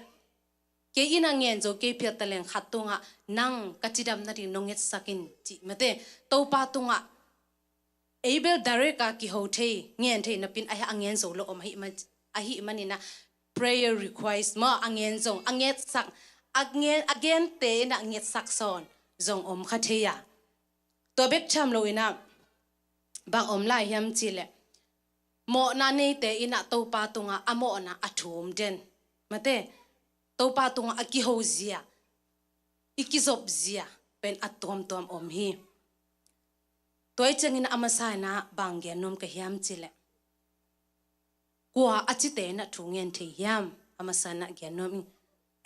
ke ina ngen zo ke pia talen khatunga nang kachidam na ri nonget sakin chi mate to pa tunga able dareka ki ho the ngen the na pin a angen zo lo om hi ma a hi manina prayer request ma angen zong anget sak again te na anget sak son zong om khatheya to bet tham lo ina bang om lai yam chile mo na nei te ina to pa tunga amo na athum den mate to pa tunga aki ho zia ikizop zia pen atom tom om hi toy changin amasa na bangge nom ka hiam chile kwa achite na thungen the hiam amasa na genom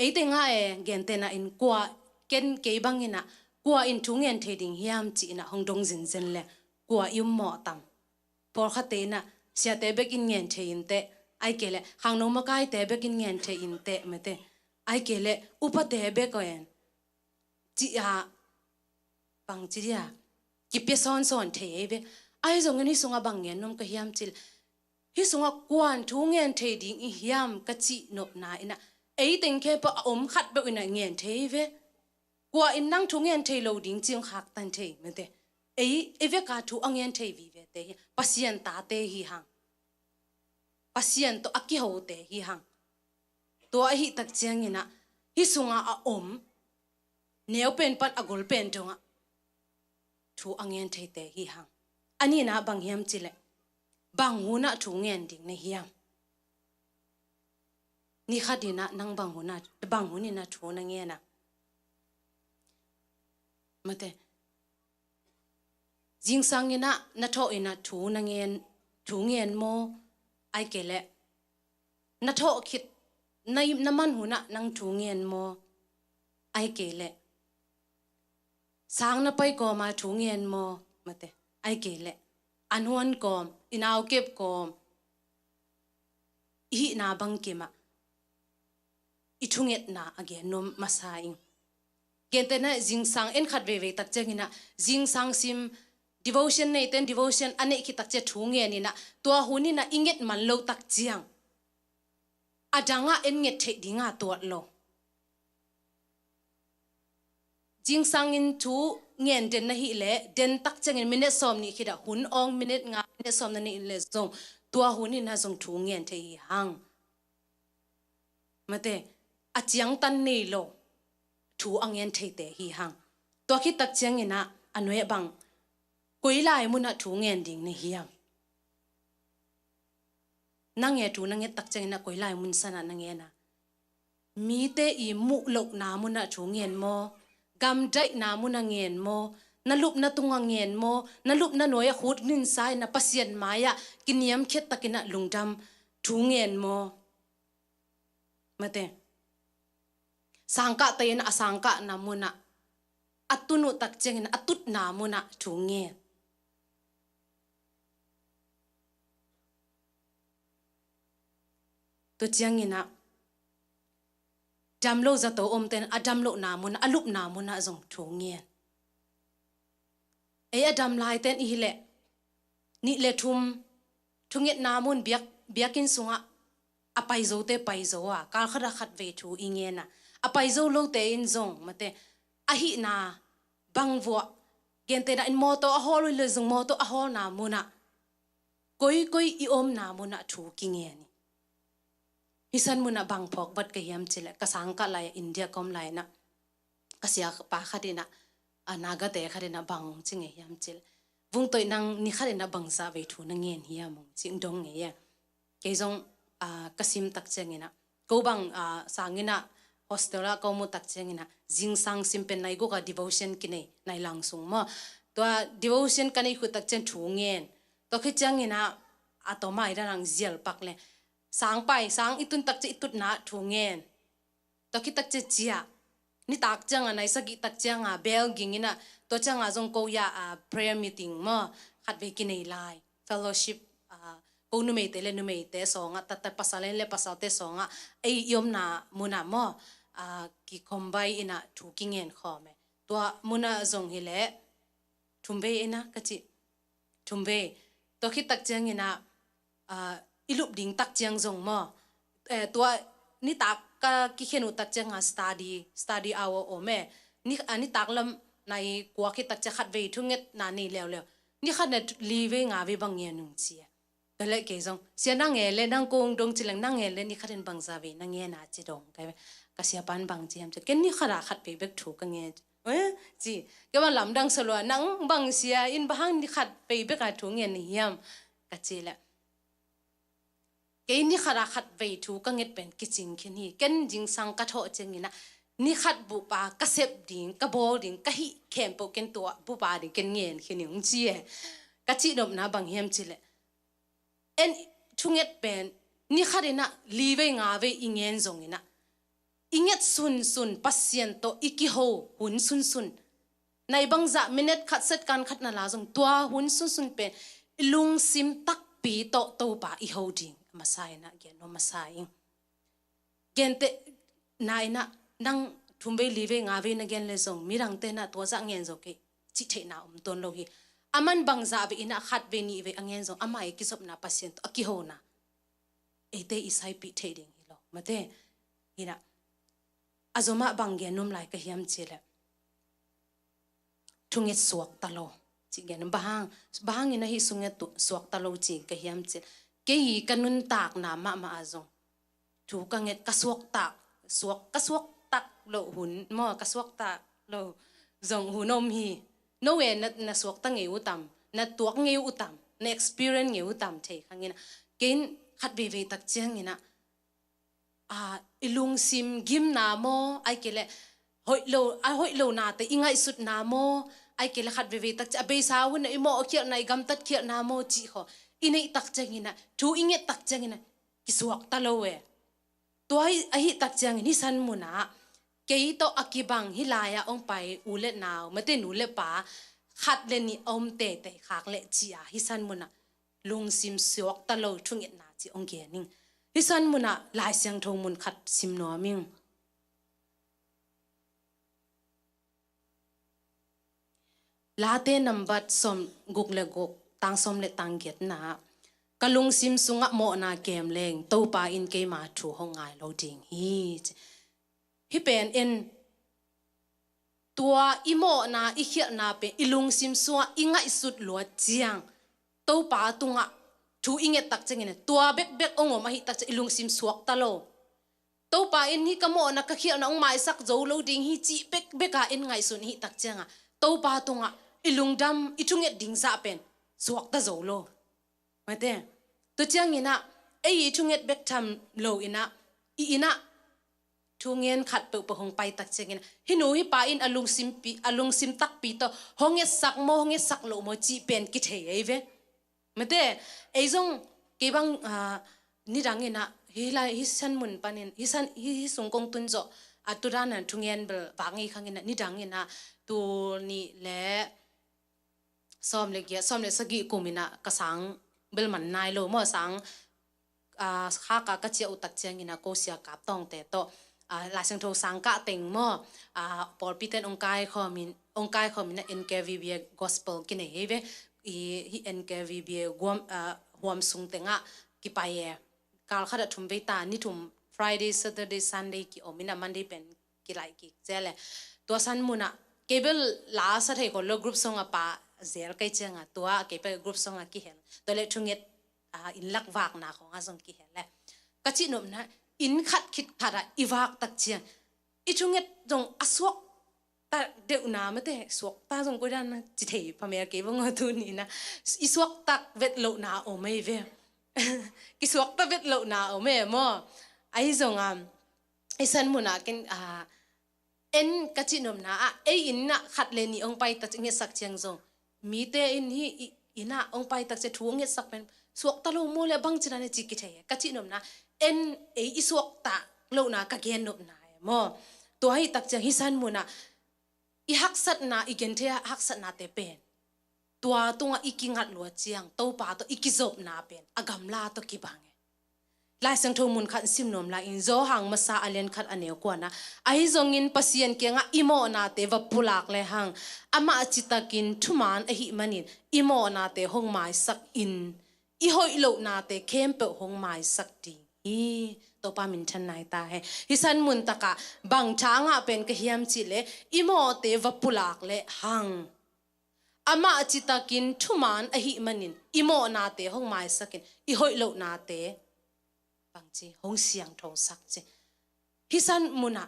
eite nga e gente na in kwa ken ke bangina kwa in thungen the ding hiam chi na hongdong zin zen le kwa yum mo tam por khate na sia te bekin ngen the in te ai kele hang no ma kai te bekin ngen the in te mete ai kele upa te be ko en chi ha bang chi ya ki pe son son the be ai zong ni sunga bang ngen nom ka hiam chil hi sunga kwan thu ngen the ding i hiam ka chi no na ina ei teng ke pa om khat be ina ngen the ve kwa in nang thu ngen the lo ding chiang khak tan the mete ei eve ka thu angen the vi ve te pasien ta te hi hang pasien to aki ho te hi hang to a hi tak chiang ina hi sunga a om neo pen pat agol pen tonga thu angen the te hi hang ani na bang hiam chile bang huna thu ngen ding ne hiam ni khadina nang bang huni na thu na nge na mate jing sang ina na tho ina thu ngen mo ai kele na tho khit na man huna nang thu ngen mo ai kele sang na pai ko ma thu ngen mo mate ai kele anhuan kom inaw kep kom hi na bang kema ithunget na again nom masaing gente na jing sang en khat ve tak chengina jing sang sim devotion nei ten devotion ane ki tak che thunge ni na to huni na inget man lo tak chiang adanga en nge the dinga to lo jing sang in thu ngen den na hi le den tak chengin minute som ni khida hun ong minute nga minute som na ni le zong to huni na zong thu ngen the hi hang mate achiang tan nei lo thu angen the te hi hang to ki tak chengina anwe bang koilai muna thu ngen ding ni hiam nange tu nange tak chengina koilai mun sana nange na mi te I mu lo na muna thu ngen mo gam dai na muna ngen mo na lup na tunga ngen mo na lup na noya khut nin sai na pasien maya kiniam khet takina lungdam thu ngen mo mate sangka te na asangka na muna atunu tak chengina atut na muna thu ngen to chiangina damlo za to omten adamlo na mun alup na mun a zong thongien e adam lai ten I le ni le thunget na mun biakin sunga apai zo te pai zo a kal khara khat ve thu ingena apai zo lo te in zong mate a hi na bangwo gente na in moto a hol le zong moto a hol na muna koi I om na muna thu kingeni ฮิสันมุนะบังพอกบัดกะเฮียมจิเลกะสังกะไลอินเดียกอมไลนะกะเสียปาคดินะนากะเตคดินะบังจิงเฮียมจิลวงตอยนังนี่คดินะบังซาเวทูนังเงียนเฮียมงจิงดงเงียเกจงกะซิมตักเจงินะกูบังสางินะโฮสเทลก็มุตักเจงินะจิงสังซิมเป็นไนกูกะดิโวชั่นกินไนลังซุงมอตัวดิโวชั่นกันไอคุตักเจนทูเงียนตัวคิดจังงินะอะตอมาไอดังเจียลปักเลยsang pai sang itun tak che itut na thungen to ki tak che chia ni tak chang anai sagi tak chang a bel gingina to chang a jong ko ya a prayer meeting mo khat ve ki nei lai fellowship ko nu me te le nu me te songa ta ta pasalen le pasal te songa ei yom na muna mo ki combine ina thu kingen khome to muna jong hile thumbe ina kachi thumbe to ki tak chang ina ilup ding tak chiang zong mo tua ni tak ka ki khenu tak chang study hour o me ni ani tak lam nai kwa ki tak cha khat ve thunget na ni lew lew ni khat na li ve nga ve bang ye nung chi ka le ke zong sia nang e le nang kong dong chi lang nang e le ni khaten bang za ve nang ye na chi dong ka sia pan bang chi am cha ken ni khara khat pe bek thu ka nge chi ke ma lam dang salo nang bang sia in bahang ni khat pe bek ka thu nge ni yam ka chi la cái ni khara khat ve thu ka nget pen ki ching khen hi ken jing sang ka tho chengina ni khat bu pa ka sep ding ka bol ding ka hi khem po ken to bu pa ding ken ngen khen ung chi e ka chi dom na bang hem chi le en thunget pen ni kharina li ve nga ve ingen zong ina inget sun pasien to iki ho hun sun nai bang za minute khat set kan khat na la zong tua hun sun pen lung sim tak pi to pa I ho ding masai na gen no masai gente nai na nang thumbe live nga ve na gen le zong mirang te na to za ngen zo ke chi the na ton lo hi aman bang za ve ina khat ve ni ve angen zong amai ki sop na patient aki ho na ete isai pi the ding hi lo mate ina azoma bang gen num lai ka hiam chile thunget suak ta lo chi gen bahang ina hi sunget tu suak ta lo chi ka hiam chile ke hi kanun tak na ma azong thu ka nget ka suak tak lo hun mo ka suak tak lo zong hunom hi no we na suak ta ngeu tam na tuak ngeu utam na experience ngeu utam the khangina ken khat be ve tak chiang ina ilung sim gim na mo ai kele hoi lo na te ingai sut na mo ai kele khat be ve tak cha be sa hun i mo khial nai gam tat khial na mo chi kho inei tak changina thu inget tak changina kisuak talowe toy ahi tak chang ni san muna kei to akibang hilaya ong pai ule naw mate nu le pa khat le ni om te khak le chia hi san muna lung sim suak talo thunget na chi ong ge ning hi san muna lai siang thong mun khat sim no ming la te number som guk le guk tang som le tang get na kalung sim sunga mo na kem leng to pa in ke ma thu hongai lo ding hi pen en tua imo na I khia na pe ilung sim suwa inga isut lo chiang to pa tunga thu inget tak chengene tua bek ongo ma hi tak ilung sim suak ta lo to pa in hi ka mo na ka khia na ong mai sak zo lo ding hi chi bek ka in ngai sun hi tak changa to pa tunga ilung dam itunget ding za pen suak ta zo lo mate to chang ina ei thunget bek tham lo ina ina thungen khat pe hong pai tak chengin hinu hi pa in alung sim tak pi to honge sak lo mo chi pen ki the ei ve mate ei jong ke bang ni rang ina hi lai hi san mun panin hi sung kong tun zo aturan an thungen bel wangi khangina ni rang ina tu ni le som le sagi kumina kasang bel man nai lo mo sang kha ka chia utak changina ko sia kap tong te to la sang tho sang ka teng mo por piten ongkai khomin na NKVB gospel kine heve hi NKVB guam sung tenga ki paye kal khada thumbe ta ni thum Friday Saturday Sunday ki omina Monday pen ki lai ki chele to san muna cable la sa thei ko lo group song apa zel kai chenga tua ke pe group song a ki hel to le thunget in lak wak na ko nga song ki hel le ka chi nom na อินขัดคิดขัดอีวากตักเจียงอีช่วงเงี้ยจงอสวกตาเดี๋ยวน้ำไม่ได้สวกตาจงกูดันนะจิตเหพม่าเก็บงอตุนี่นะอีสวกตักเวทโลนาโอไม่เวกิสวกตักเวทโลนาโอไม่หมอไอ้จงไอ้สันมุนากินเอ็นกัจจินมนาไอ้อินน่ะขัดเลนี่องไปตักเงี้ยสักเจียงจงมีแต่อินฮีอินน่ะองไปตักจะทวงเงี้ยสักเป็นสวกตะลุโมเลบังจินาเนี่ยจิกิเทยกัจจินมนาเอ็นไอ้อีสวกตักโลนากะเกนนมนาหมอตัวให้ตักเจียงฮิสันมุนาอีฮักสัตนาอีเกนเทียฮักสัตนาเตเป็นตัวตัวอีกิงัดลัวเจียงโตปาตัวอีกิจบนาเป็นอากำลาตัวกิบังลายสังทมุนขันซิมนมลายอินโซหังมาซาอเลนขัดอันเนวกว่านะไอซงอินปัสยันเกียงอิโมนาเตวปุลักเลยหังอามาจิตากินทุมานอหิมันินอิโมนาเตหงไม้สักอินอีหอยโลนาเตเข้มเปหงไม้สักดีตัวปามินชันนายตาให้ฮิสันมุนตะกะบังช้างเป็นกะเฮียมจิเลอิโมเตวปุลักเลยหังอามาจิตากินทุมานอหิมันินอิโมนาเตหงไม้สักอินอีหอยโลนาเตบางทีหงเสียงโทสักจีฮิสันมุนะ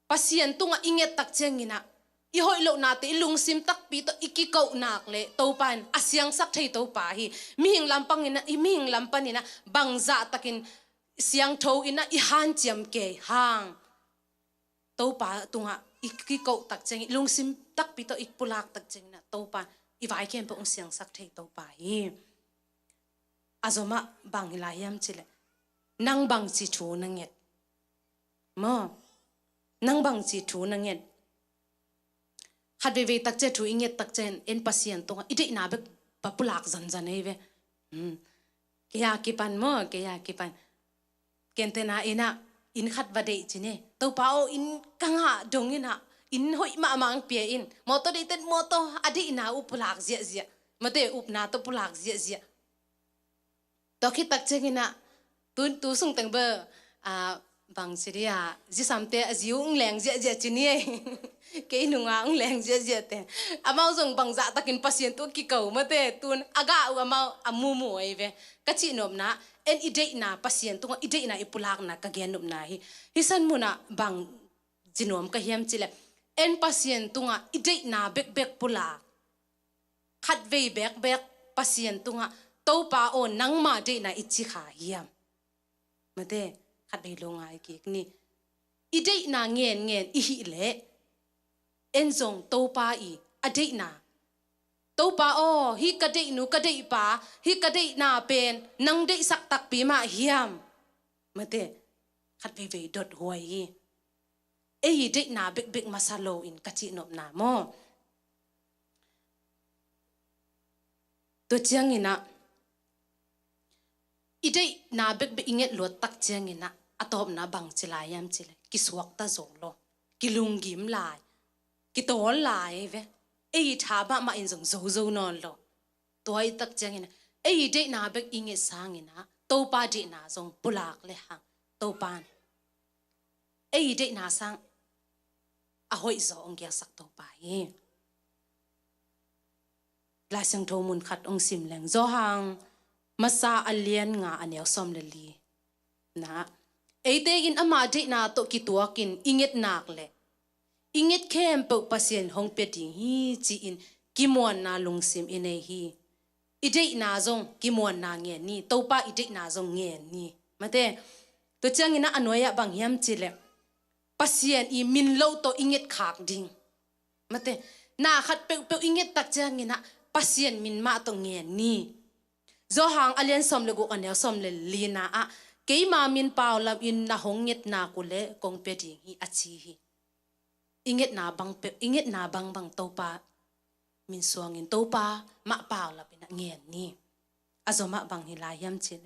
ปัสยันตุงอิงเงตักเจงินะอีหอยโลนาเตลุงซิมตักปีโตอีกิเกานักเลโตปันอาเสียงสักไทยโตปาฮีมีหิงลำปังอินะอีมีหิงลำปันอินะบางจะตักินเสียงโทอินะอีฮันเจียมเกยห่างโตปาตุงอีกิเกาตักเจงิลุงซิมตักปีโตอีปุลักตักเจงินะโตปันอีวายเข้มปงเสียงสักไทยโตปาฮีอาจมาบางลายยามจิเลนังบังจีทูนังเงียมอนังบังจีทูนังเงียขัดเวตักเจทูอิงเงียตักเจนเอ็นปัสยันตรงอิเดนาเบปปุลักจันจันเอเวเกียกิปันมอเกียกิปันเกนเตนาเอนะอินขัดวเดจิเนตัวเปาอินกังหะดงอินะอินหอยมามังเปียอินมอโตเดเตมอโตอดีนาอุปลักเสียเสียมาเตอุปนาตัวปุลักเสียเสียตัวคิดตักเจงินะtu sung teng be bang siria ji samte aziu ngleng je je chini ke nunga ngleng je je te amau jong bang za takin pasien tu ki kau mate tun aga amau amumu eve kachi nom na en ide na pasien tu ide na ipulak na ka gen nom na hi san muna bang jinom ka hiam chile en pasien tu nga ide na bek bek pula khat ve bek bek pasien tu nga to pa on nang ma de na ichi kha hiamมาเด้ขัดไปลงไอ้เกี่ยนี่อีเดน่าเงียนเงียนอีหิเละเอ็นจงโตปาอีอเดน่าโตปาอ๋อฮิกะเดนูกะเดปาฮิกะเดน่าเป็นนังเดสักตักปีมาเฮียมมาเด้ขัดไปเวดดหวยเอ้ยเดน่าเบกเบกมาซาโลอินกะจินบนามอตัวเจียงอินะอีเดนาเบกเบอิงเงลวดตักเจียงอินะอะตอมนาบังจิลายามจิเลกิสวกตาโจโลกิลุงกิมลายกิโตนลายเวเอ้ยทาบะมาอินจงโจโจนอนโลตัวไอตักเจียงอินะเอ้ยเดนาเบกอิงเงสางอินะโตปาเดนาจงปุลักเลหังโตปานเอ้ยเดนาสังอะหอยโจองเกียสักโตปาเยลายสังโทมุนขัดองซิมแหลงโจหังมาซาอัลเลียนงาอันเอลซอมเลลีนะเอเตกินอามาเดนาโตกิตัวกินอิงเงตนักเลยอิงเงตเข้มเปิกปัสยันหงเป็ดดิงฮีจีอินกิมวนนาลุงซิมอินเอฮีอีเดนาจงกิมวนนาเงียนี่โตป้าอีเดนาจงเงียนี่มาเตตัวเจ้างินะอันวยะบางยามจิเลปัสยันอีมินโลโตอิงเงตขากดิงมาเตนาขัดเปิกอิงเงตตักเจ้างินะปัสยันมินมาตงเงียนี่โจหังอเลียนสมเลกุอันเดียวสมเลลีนาอะเกยมามินเปล่าลำอินนาหงเงตนากุเลกงเปดิงฮีอาชีฮีอิงเงตนาบังเปอิงเงตนาบังบังโตปามินสวงอินโตปามะเปล่าลำอินเงียนนี่อาจมาบังฮิลายามชิน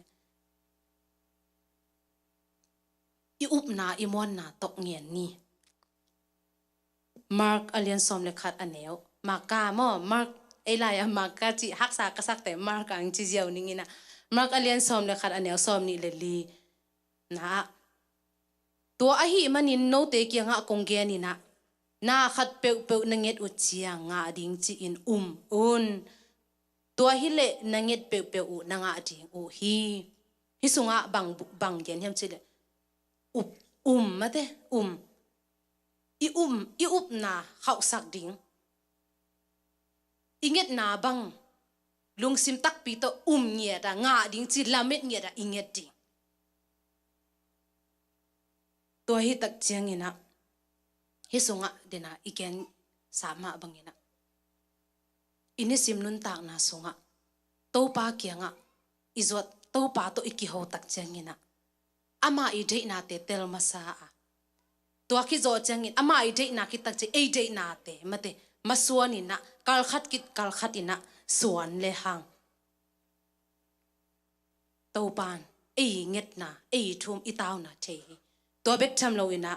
อีอุบนาอีมวนนาตกเงียนนี่มาร์กอเลียนสมเลขัดอันเดียวมากามอมาร์กไอ้ลายมากะจิฮักษากษักแต่มากังจิเจียวนี่นะมากอเลียนซอมเลยขัดอันเดียวซอมนี่เลยลีนะตัวอหิมันนินโนเตกียงะกงเกนี่นะนาขัดเปียวเปียวนังเงตอุจียงะดิ่งจีอินอุนตัวฮิเลนังเงตเปียวเปียวนังะดิ่งฮีฮิสุงะบังเย็นเฮียมจิเล mà thế i na hậu sắc đỉnh inget na bang lung sim tak pi to nhẹ da nga ding chi lamet nhẹ da inget ding to hi tak chiang ina hi sunga dena iken sama bangina ini sim nun tak na sunga to pa kyanga izot to pa to ikiho tak chiang ina ama i dei na te tel masa a to ki zo chiang in ama i dei na ki tak che ei dei na te mate masuan ina kal khat ina suan le hang to pan ei nget na ei thum i taw na the to bek tham lo ina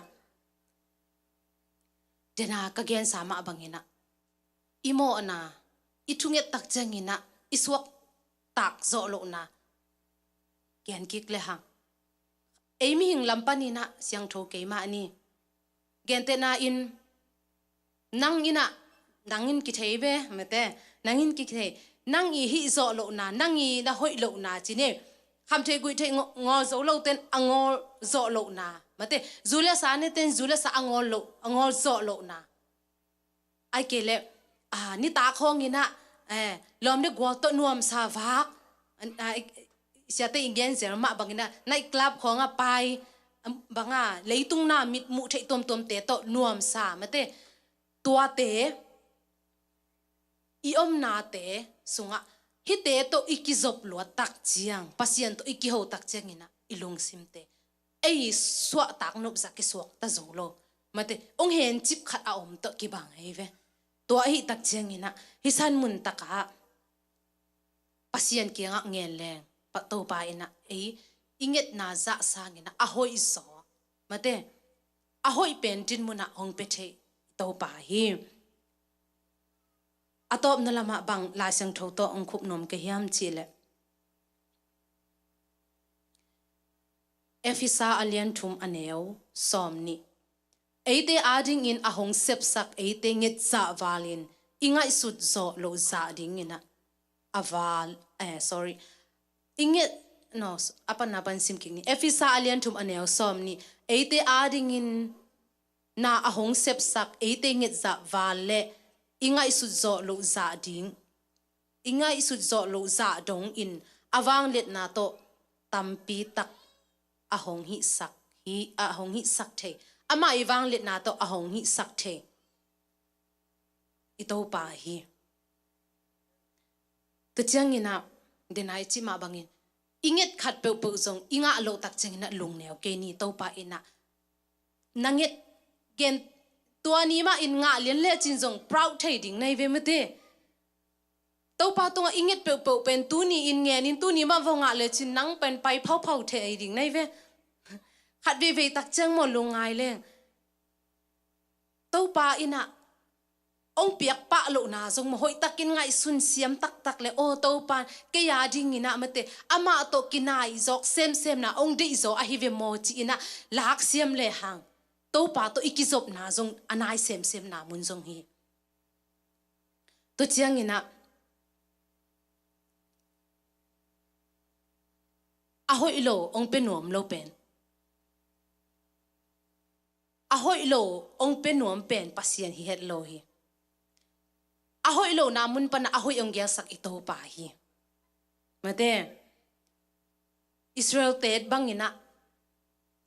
dena ka gen sama bangina imo na ithunget tak changina iswak tak zo lo na gen kik le hang ei mi hing lampani na siang tho ke ma ni gen te na in nang ina nangin ki theibe mate nangin ki thei nang i hi zo lo na nang i na hoi lo na chi ne kham thei gui thei ngo zo lo ten angol zo lo na mate zula sa ne ten zula sa angol zo lo na ai kele ni ta khong ina lom de gwa to nuam sa va sia te ingen zer ma bangina night club khonga pai banga leitung na mit mu thei tom te to nuam sa mate tua te i na te sunga hi te to ikizop lo tak chiang pasien to ikiho tak chiang ina ilung sim te ei swa tak nop za ki swak ta zo lo mate ong hen chip khat a om to ki bang heve to hi tak chiang ina hi san mun taka pasien ki nga ngel leng pa to pa ina ei inget na za sang ina a hoi zo mate a hoi pen tin muna ong pe the to pa hi atop na lama bang la sang tho to ong khup nom ke hiam chile efisa alian thum aneo somni eite ading in ahong sep sak eite nget za valin ingai sut zo lo za ding ina aval sorry inget no apan napan sim king ni efisa alian thum aneo somni eite ading in na ahong sep sak eite nget za vale ingai su zo lo za ding ingai su zo lo za dong in awang let na to tampi tak ahong hi sak the ama iwang let na to ahong hi sak the ito pa hi to chang ina denai chi ma bangin inget khat pe pe zong inga lo tak chang ina lung neo ke ni to pa ina nanget gen tua ni ma in nga lian le chin zong proud thei ding nei ve mate to pa to inget pe pe pen tu ni in nge nin tu ni ma vo nga le chin nang pen pai phau thei ding nei ve khat ve tak chang mo lungai leng to pa ina ong piak pa lo na zong mo hoi takin ngai sun siam tak le o to pan ke ya ding ina mate ama to kinai zok sem na ong de zo a hi ve mo chi ina lak siam le hang to pa to ikizop na zong anai sem na mun zong hi to chiang ina a hoi lo ong penom lo pen a hoi lo ong penom pen pasien hi het lo hi a hoi lo na mun pan a hoi ong gya sak ito pa hi mate Israel ted bangina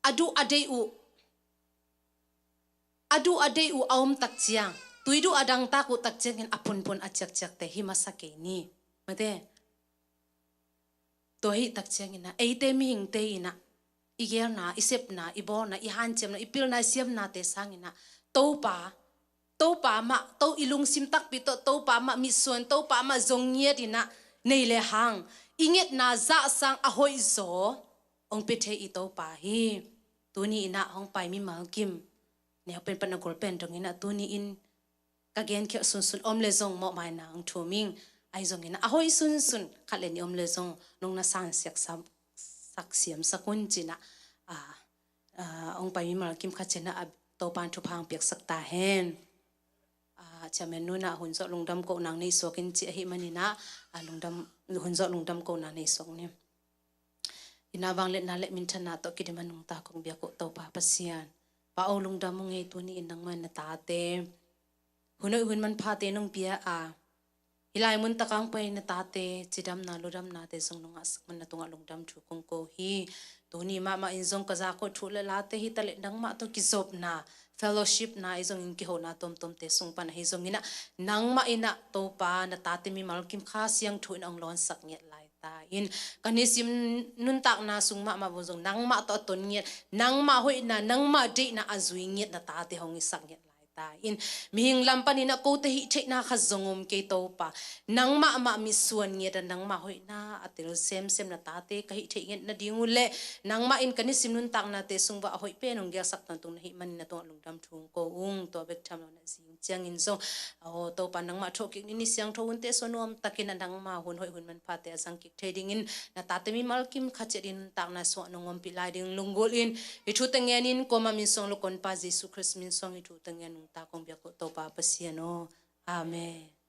adu adei u aum tak chiang tuidu adang ta ku tak chiang in apun achak te hi masake ni mate to hi tak chiang ina eite mi hing te ina iger na isep na ibor na ihan chem na ipil na siam na te sang ina to pa ma to ilung sim tak pi to pa ma mi son to pa ma zong nye dina nei le hang inget na za sang a hoi zo ong pe the i to pa hi tu ni ina hong pai mi mal kim ne pen pan gol pen dong ina tu ni in ka gen khe sun om le zong mo mai na ang thuming ai zong ina a hoi sun khale ni om le zong nong na san sak siam sakun china ong pai mi mal kim kha chena to pan thu phang pek sak ta hen chamen nu na hunzo lungdam ko nang nei sokin chi hi manina lungdam hunzo lungdam ko na nei sok ne inabang let na let min thana to ki de manung ta kong bia ko to pa pasian pa o lung dam ngei tu ni inang man na ta te hunoi hun man pha te nong pia a hilai mun takang pai na ta te chidam na ludam na te song nong as man na tunga lung dam thu kong ko hi tu ni ma in zong ka za ko thu le la te hi tale dang ma to ki zop na fellowship na izong in ki ho na tom te sung pa na hi zong ina nang ma ina to pa na ta te mi mal kim kha siang thu in ong lon sak nget lai ta in kanisim nun tak na sung ma bozong nang ma to ton nget nang ma hoi na nang ma de na azui nget na ta te hong sak nget lai ta in mihing lampani na ko te hi the na kha zongom ke to pa nang ma mi suan nget nang ma hoi na atil sem na ta te ka hi the nget na dingule nang ma in kanisim nun tak na te sung ba hoi pe nong gya sak tan tung na hi man na to lungdam thung ko ung to bek tham na sing chang in so o to pa nang ma thok ni siang thon te so nom takin nang ma hun hoi hun man pha te sang ki trading in na ta te mi mal kim kha che din tak na so nongom pi lai ding lungol in i thu te ngen in ko ma min song lo kon pa jesu christ min song i thu te ngen ta kong bia ko to pa pasiano amen